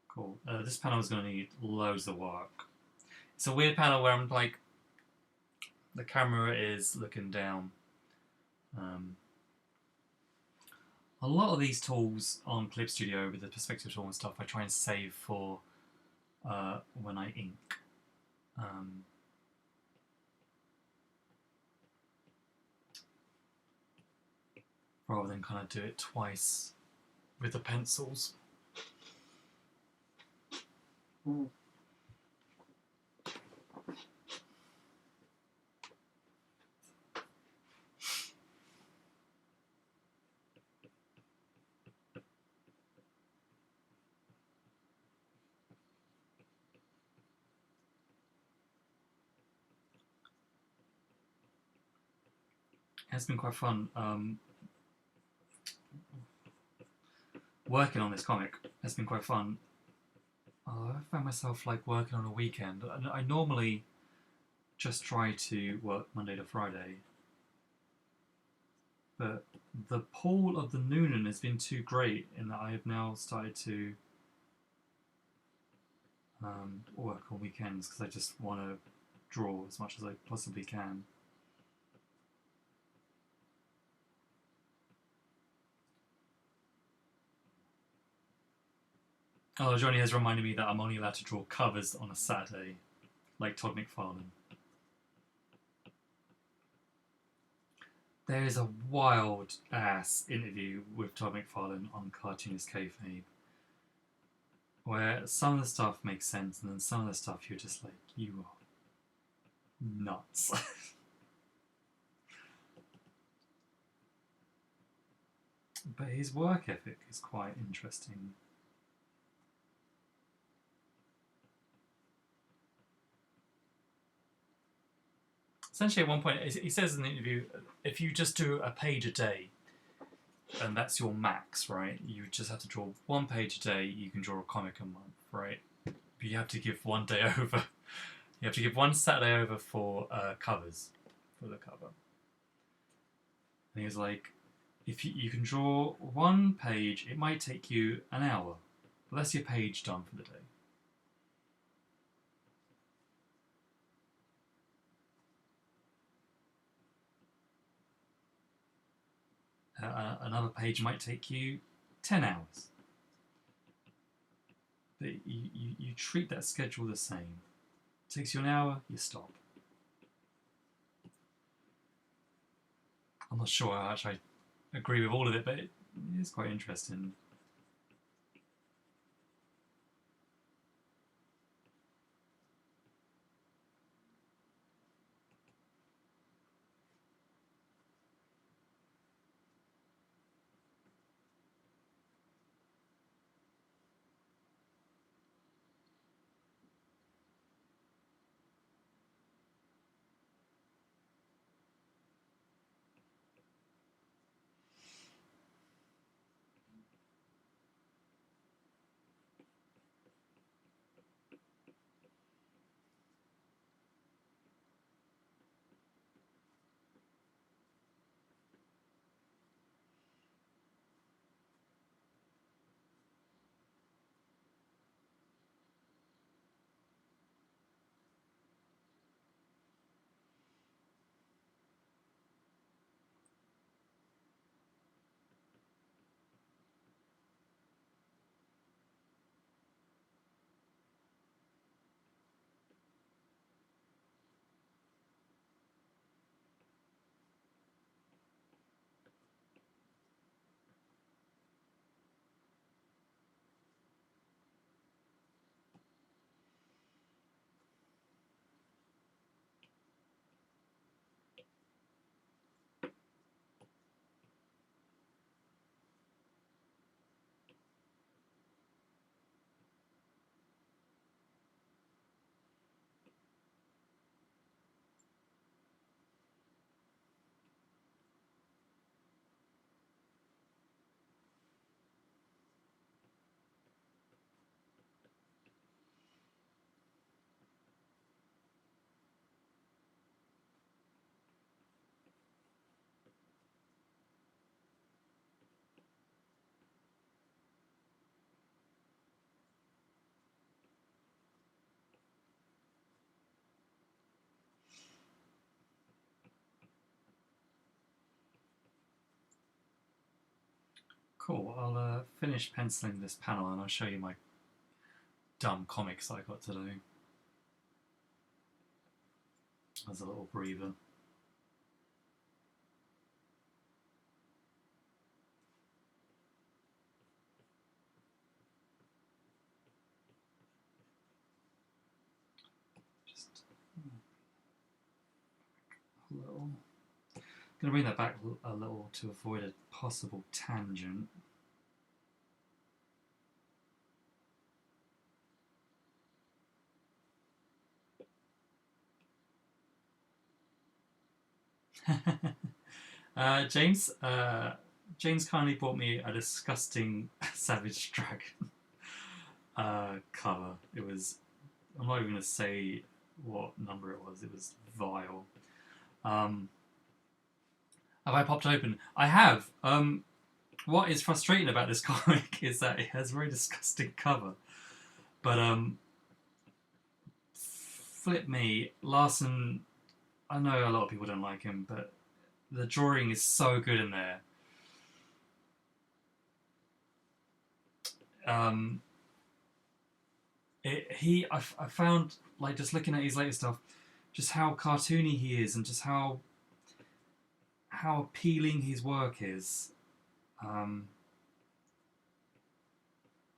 Cool. This panel is going to need loads of work. It's a weird panel where I'm like, the camera is looking down. A lot of these tools on Clip Studio with the perspective tool and stuff I try and save for when I ink. Rather than kind of do it twice with the pencils. It's been quite fun working on this comic. It's been quite fun. I found myself like working on a weekend. I normally just try to work Monday to Friday, but the pull of the Noonan has been too great in that I have now started to work on weekends because I just want to draw as much as I possibly can. Oh, Johnny has reminded me that I'm only allowed to draw covers on a Saturday, like Todd McFarlane. There is a wild ass interview with Todd McFarlane on Cartoonist Kayfabe where some of the stuff makes sense, and then some of the stuff you're just like, you are nuts. But his work ethic is quite interesting. Essentially, at one point, he says in the interview, if you just do a page a day, and that's your max, right? You just have to draw one page a day. You can draw a comic a month, right? But you have to give one day over. You have to give one Saturday over for covers, for the cover. And he was like, if you can draw one page, it might take you an hour. But that's your page done for the day. Another page might take you 10 hours. But you treat that schedule the same. It takes you an hour, you stop. I'm not sure how much I agree with all of it, but it is quite interesting. Cool, I'll finish penciling this panel and I'll show you my dumb comics I got to do. As a little breather. Just a little. I'm going to bring that back a little to avoid a possible tangent. James kindly bought me a disgusting Savage Dragon cover. It was, I'm not even going to say what number it was vile. Have I popped open? I have. What is frustrating about this comic is that it has a very disgusting cover. But flip me, Larson, I know a lot of people don't like him, but the drawing is so good in there. I found, like, just looking at his latest stuff, just how cartoony he is and just how appealing his work is.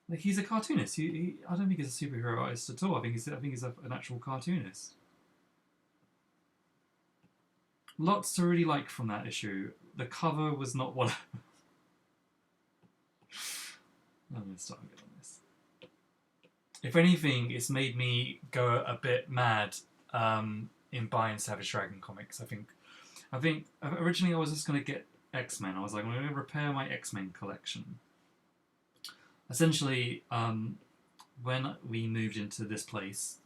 Like he's a cartoonist. I don't think he's a superhero artist at all. I think he's an actual cartoonist. Lots to really like from that issue. The cover was not what. I'm gonna start again on this. If anything, it's made me go a bit mad in buying Savage Dragon comics. I think originally I was just gonna get X-Men. I was like, I'm gonna repair my X-Men collection. Essentially, when we moved into this place,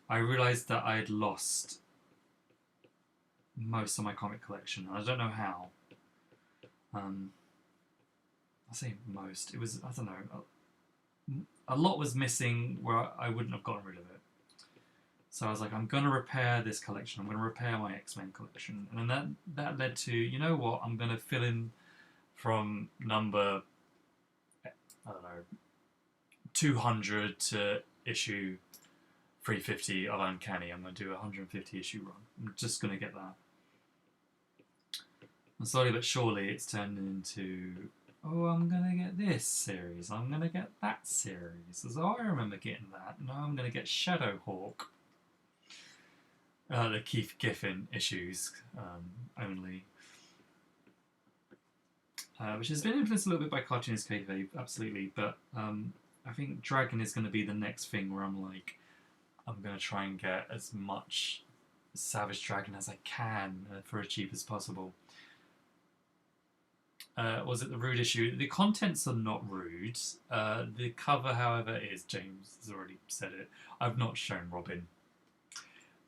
I realised that I had lost most of my comic collection. I don't know how. I say most. It was, I don't know. A lot was missing where I wouldn't have gotten rid of it. So I was like, I'm going to repair this collection. I'm going to repair my X-Men collection. And then that led to, you know what, I'm going to fill in from number, I don't know, 200 to issue 350 of Uncanny. I'm going to do a 150 issue run. I'm just going to get that. And slowly but surely it's turned into, oh, I'm going to get this series. I'm going to get that series. So I remember getting that. Now I'm going to get Shadowhawk. The Keith Giffen issues only. Which has been influenced a little bit by Cartoonist Kayfabe, absolutely. But I think Dragon is going to be the next thing where I'm like, I'm going to try and get as much Savage Dragon as I can for as cheap as possible. Was it the Rude issue? The contents are not rude. The cover, however, is, James has already said it, I've not shown Robin.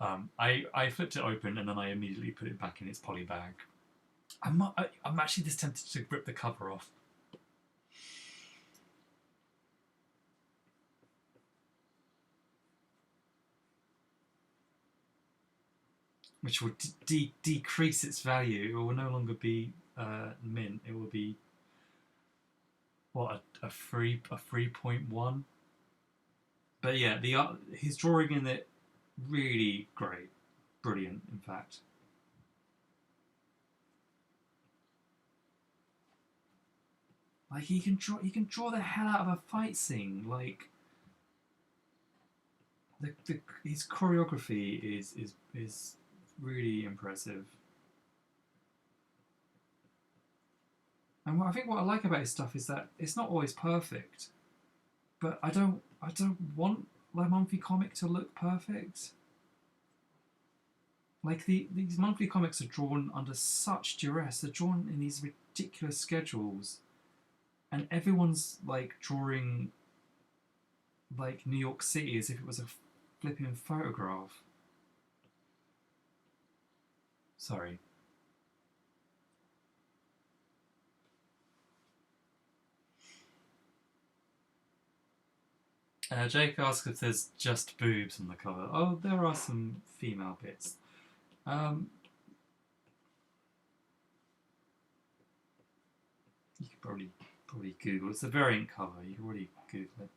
I flipped it open and then I immediately put it back in its poly bag. I'm actually just tempted to rip the cover off. Which will decrease its value. It will no longer be mint. It will be what, a 3.1. But yeah, his drawing in it really great, brilliant. In fact, like he can draw the hell out of a fight scene. Like his choreography is really impressive. And I think what I like about his stuff is that it's not always perfect, but I don't want my monthly comic to look perfect. Like these monthly comics are drawn under such duress. They're drawn in these ridiculous schedules, and everyone's like drawing like New York City as if it was a flipping photograph. Sorry. Jake asks if there's just boobs on the cover. Oh, there are some female bits. You could probably Google. It's a variant cover. You can already Google it.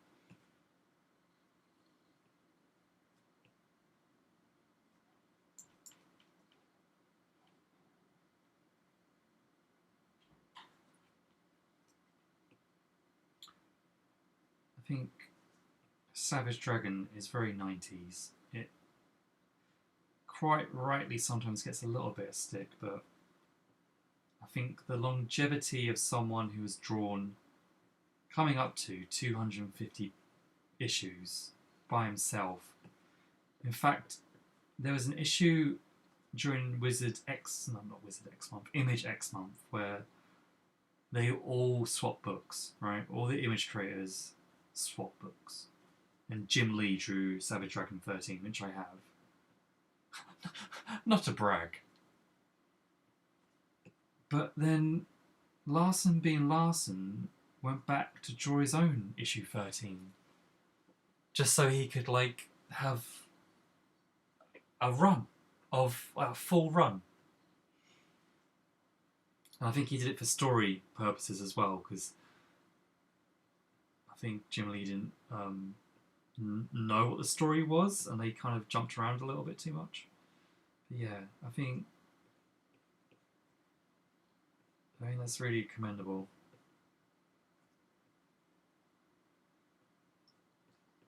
I think Savage Dragon is very 90s. It quite rightly sometimes gets a little bit of stick, but I think the longevity of someone who has drawn coming up to 250 issues by himself. In fact, there was an issue during Image X month, where they all swap books, right? All the Image creators swap books. And Jim Lee drew Savage Dragon 13, which I have. Not to brag. But then Larson being Larson went back to draw his own issue 13. Just so he could like have a full run. And I think he did it for story purposes as well, because I think Jim Lee didn't know what the story was, and they kind of jumped around a little bit too much. But yeah, I think that's really commendable.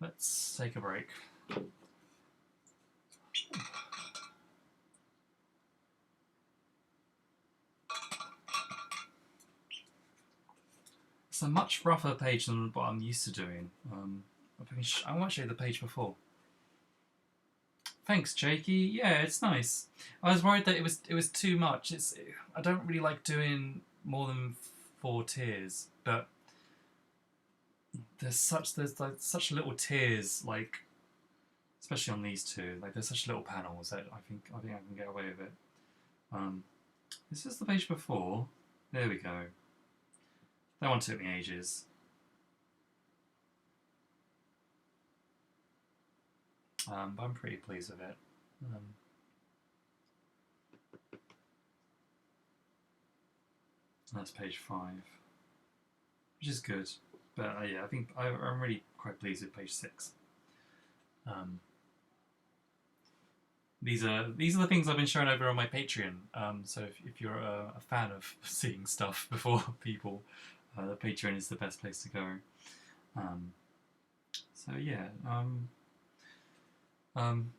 Let's take a break. It's a much rougher page than what I'm used to doing. I won't show you the page before. Thanks, Jakey. Yeah, it's nice. I was worried that it was too much. I don't really like doing more than 4 tiers, but there's like such little tiers, like especially on these two. Like there's such little panels that I think I can get away with it. This is the page before. There we go. That one took me ages. But I'm pretty pleased with it. That's page 5, which is good. But yeah, I think I'm really quite pleased with page 6. These are the things I've been showing over on my Patreon. So if you're a fan of seeing stuff before people, the Patreon is the best place to go. So yeah.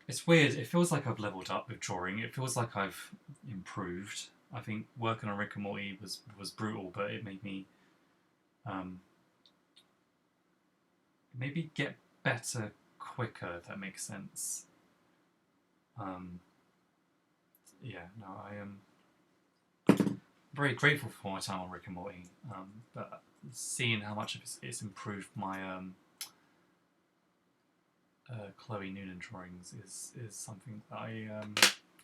It's weird. It feels like I've leveled up with drawing. It feels like I've improved. I think working on Rick and Morty was brutal, but it made me maybe get better quicker, if that makes sense. Yeah, no, I am very grateful for my time on Rick and Morty, but seeing how much it's improved my Chloe Noonan drawings is something that I'm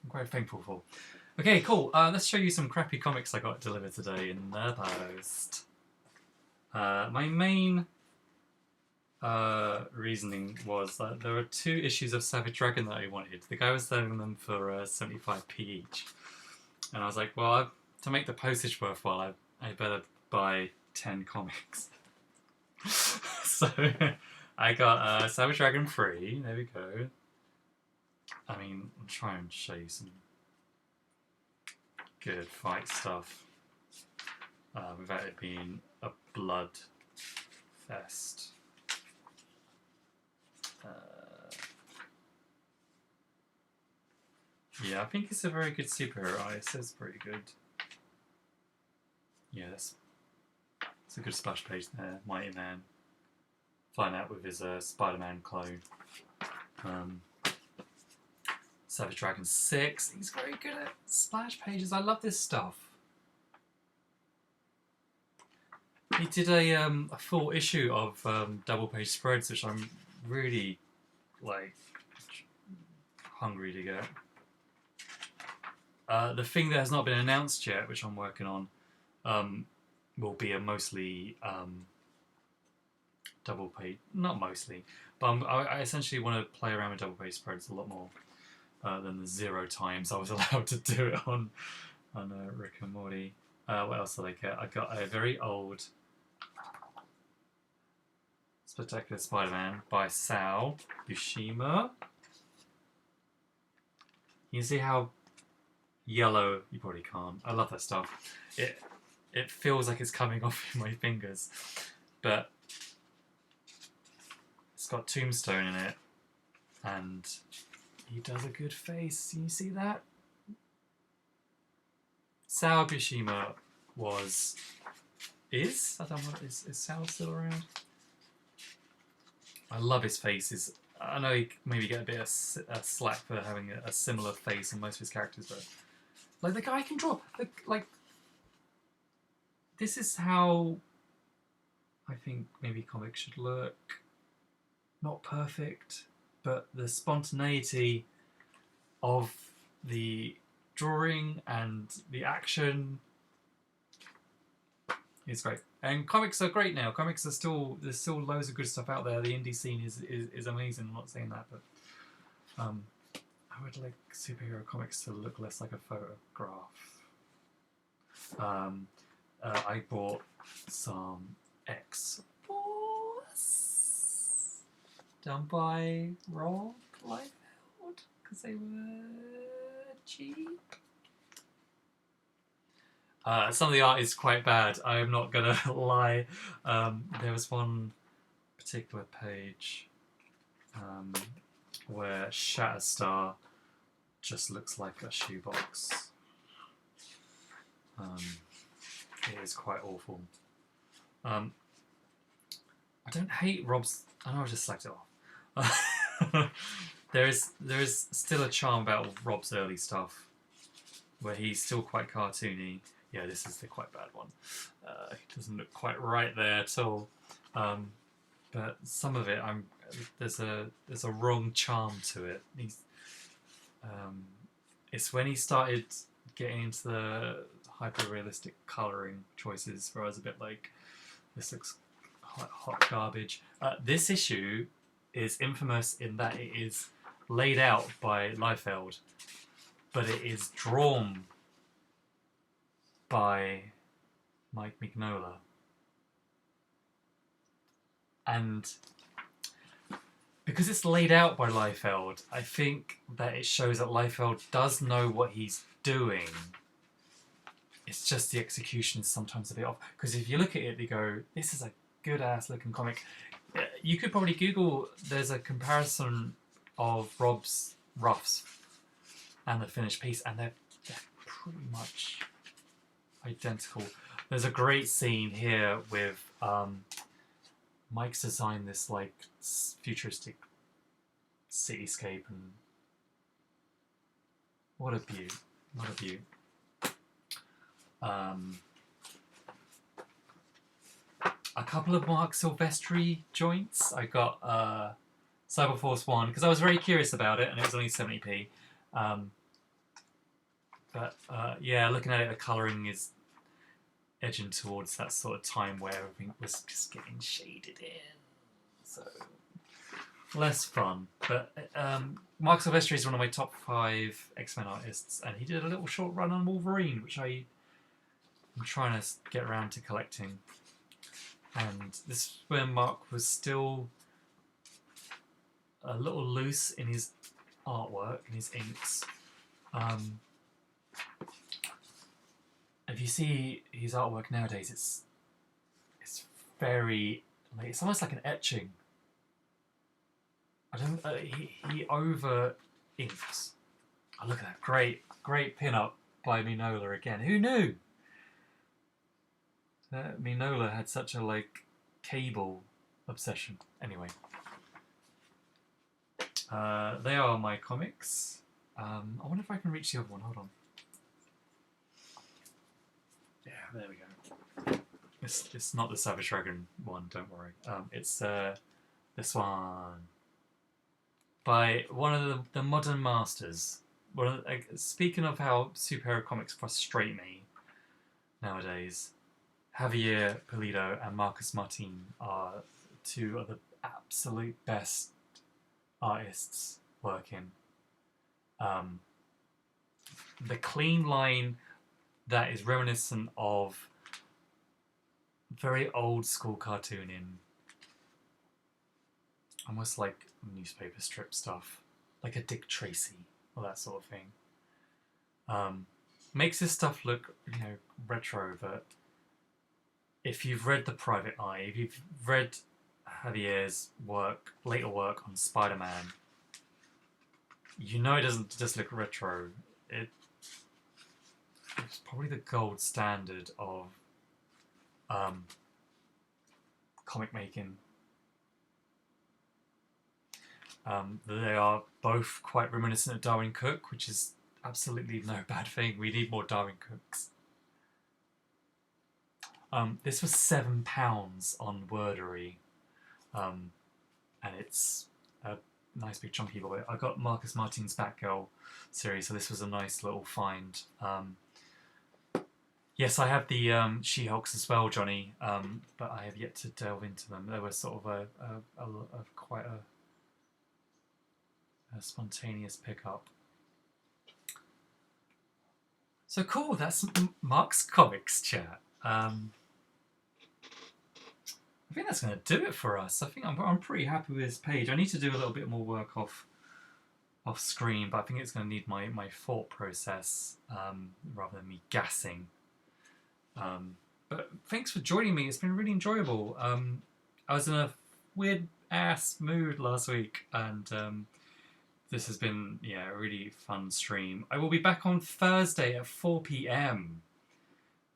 quite thankful for. Okay, cool. Let's show you some crappy comics I got delivered today in the post. My main reasoning was that there were 2 issues of Savage Dragon that I wanted. The guy was selling them for 75p each. And I was like, well, to make the postage worthwhile, I better buy 10 comics. So I got Savage Dragon free. There we go. I mean, I'll try and show you some good fight stuff without it being a blood fest. Yeah, I think it's a very good superhero artist. It's pretty good. Yeah, it's a good splash page there. Mighty Man. Flying out with his Spider-Man clone. Savage Dragon 6. He's very good at splash pages. I love this stuff. He did a full issue of double page spreads, which I'm really hungry to get. The thing that has not been announced yet, which I'm working on, will be a mostly double page. Not mostly, but I essentially want to play around with double page spreads a lot more than the 0 times I was allowed to do it on Rick and Morty. What else did I get? I got a very old Spectacular Spider-Man by Sal Buscema. You can see how yellow, you probably can't. I love that stuff. It feels like it's coming off in my fingers, but it's got Tombstone in it, and he does a good face. Can you see that? Sal Buscema is I don't know, is Sal still around? I love his faces. I know he maybe get a bit of slack for having a similar face in most of his characters, but like the guy can draw. Like this is how I think maybe comics should look. Not perfect, but the spontaneity of the drawing and the action is great. And comics are great now. Comics are there's still loads of good stuff out there. The indie scene is amazing. I'm not saying that, but I would like superhero comics to look less like a photograph. I bought some X-Force done by Rob Liefeld because they were cheap. Some of the art is quite bad. I am not gonna lie. There was one particular page. where Shatterstar just looks like a shoebox. It is quite awful. I don't hate Rob's. I know I just slacked it off. there is still a charm about Rob's early stuff, where he's still quite cartoony. Yeah, this is the quite bad one. He doesn't look quite right there at all. But some of it, there's a wrong charm to it. It's when he started getting into the hyper-realistic colouring choices where I was a bit like, this looks hot garbage. This issue is infamous in that it is laid out by Liefeld, but it is drawn by Mike Mignola. And because it's laid out by Liefeld, I think that it shows that Liefeld does know what he's doing. It's just the execution is sometimes a bit off. Because if you look at it, you go, this is a good-ass looking comic. You could probably Google, there's a comparison of Rob's roughs and the finished piece, and they're pretty much identical. There's a great scene here with Mike's designed this like futuristic cityscape, and what a view! What a view! A couple of Mark Silvestri joints. I got Cyberforce 1 because I was very curious about it, and it was only 70p. But yeah, looking at it, the colouring is edging towards that sort of time where everything was just getting shaded in, so less fun. But Mark Silvestri is one of my top 5 X-Men artists, and he did a little short run on Wolverine, which I'm trying to get around to collecting. And this is when Mark was still a little loose in his artwork, in his inks. If you see his artwork nowadays, it's very, like, it's almost like an etching. I don't. He over inks. Oh, look at that great pin-up by Mignola again. Who knew? Mignola had such a like cable obsession. Anyway, they are my comics. I wonder if I can reach the other one. Hold on. Yeah, there we go. It's not the Savage Dragon one. Don't worry. It's this one by one of the modern masters. Speaking of how superhero comics frustrate me nowadays, Javier Pulido and Marcus Martin are two of the absolute best artists working. The clean line that is reminiscent of very old school cartooning, almost like newspaper strip stuff, like a Dick Tracy or that sort of thing. Makes this stuff look, retro, but if you've read The Private Eye, if you've read Javier's later work on Spider-Man, it doesn't just look retro. It's probably the gold standard of comic making. They are both quite reminiscent of Darwin Cook, which is absolutely no bad thing. We need more Darwin Cooks. This was £7 on Wordery, and it's a nice big chunky boy. I got Marcus Martin's Batgirl series, so this was a nice little find. Yes, I have the She-Hulks as well, Johnny, but I have yet to delve into them. They were sort of quite a spontaneous pickup. So cool, that's Mark's Comics chat. I think that's going to do it for us. I think I'm pretty happy with this page. I need to do a little bit more work off screen, but I think it's going to need my thought process rather than me gassing. But thanks for joining me. It's been really enjoyable. I was in a weird ass mood last week, and this has been a really fun stream. I will be back on Thursday at 4 p.m.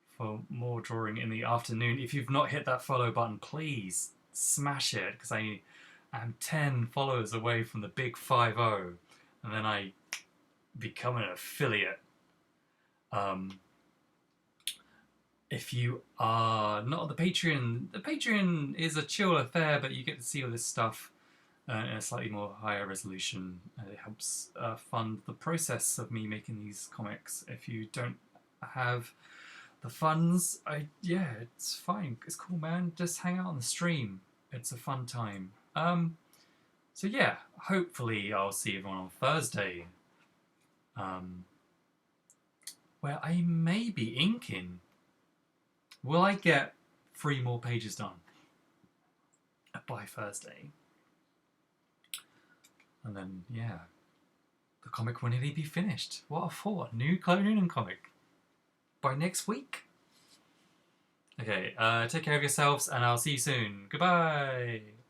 for more drawing in the afternoon. If you've not hit that follow button, please smash it, because I am 10 followers away from the big 5-0, and then I become an affiliate. If you are not on the Patreon is a chill affair, but you get to see all this stuff in a slightly more higher resolution, and it helps fund the process of me making these comics. If you don't have the funds, it's fine. It's cool, man. Just hang out on the stream. It's a fun time. So yeah, hopefully I'll see everyone on Thursday, where I may be inking. Will I get 3 more pages done by Thursday? And then, the comic will nearly be finished. What a thought. New Chloe Noonan comic by next week. Okay, take care of yourselves, and I'll see you soon. Goodbye!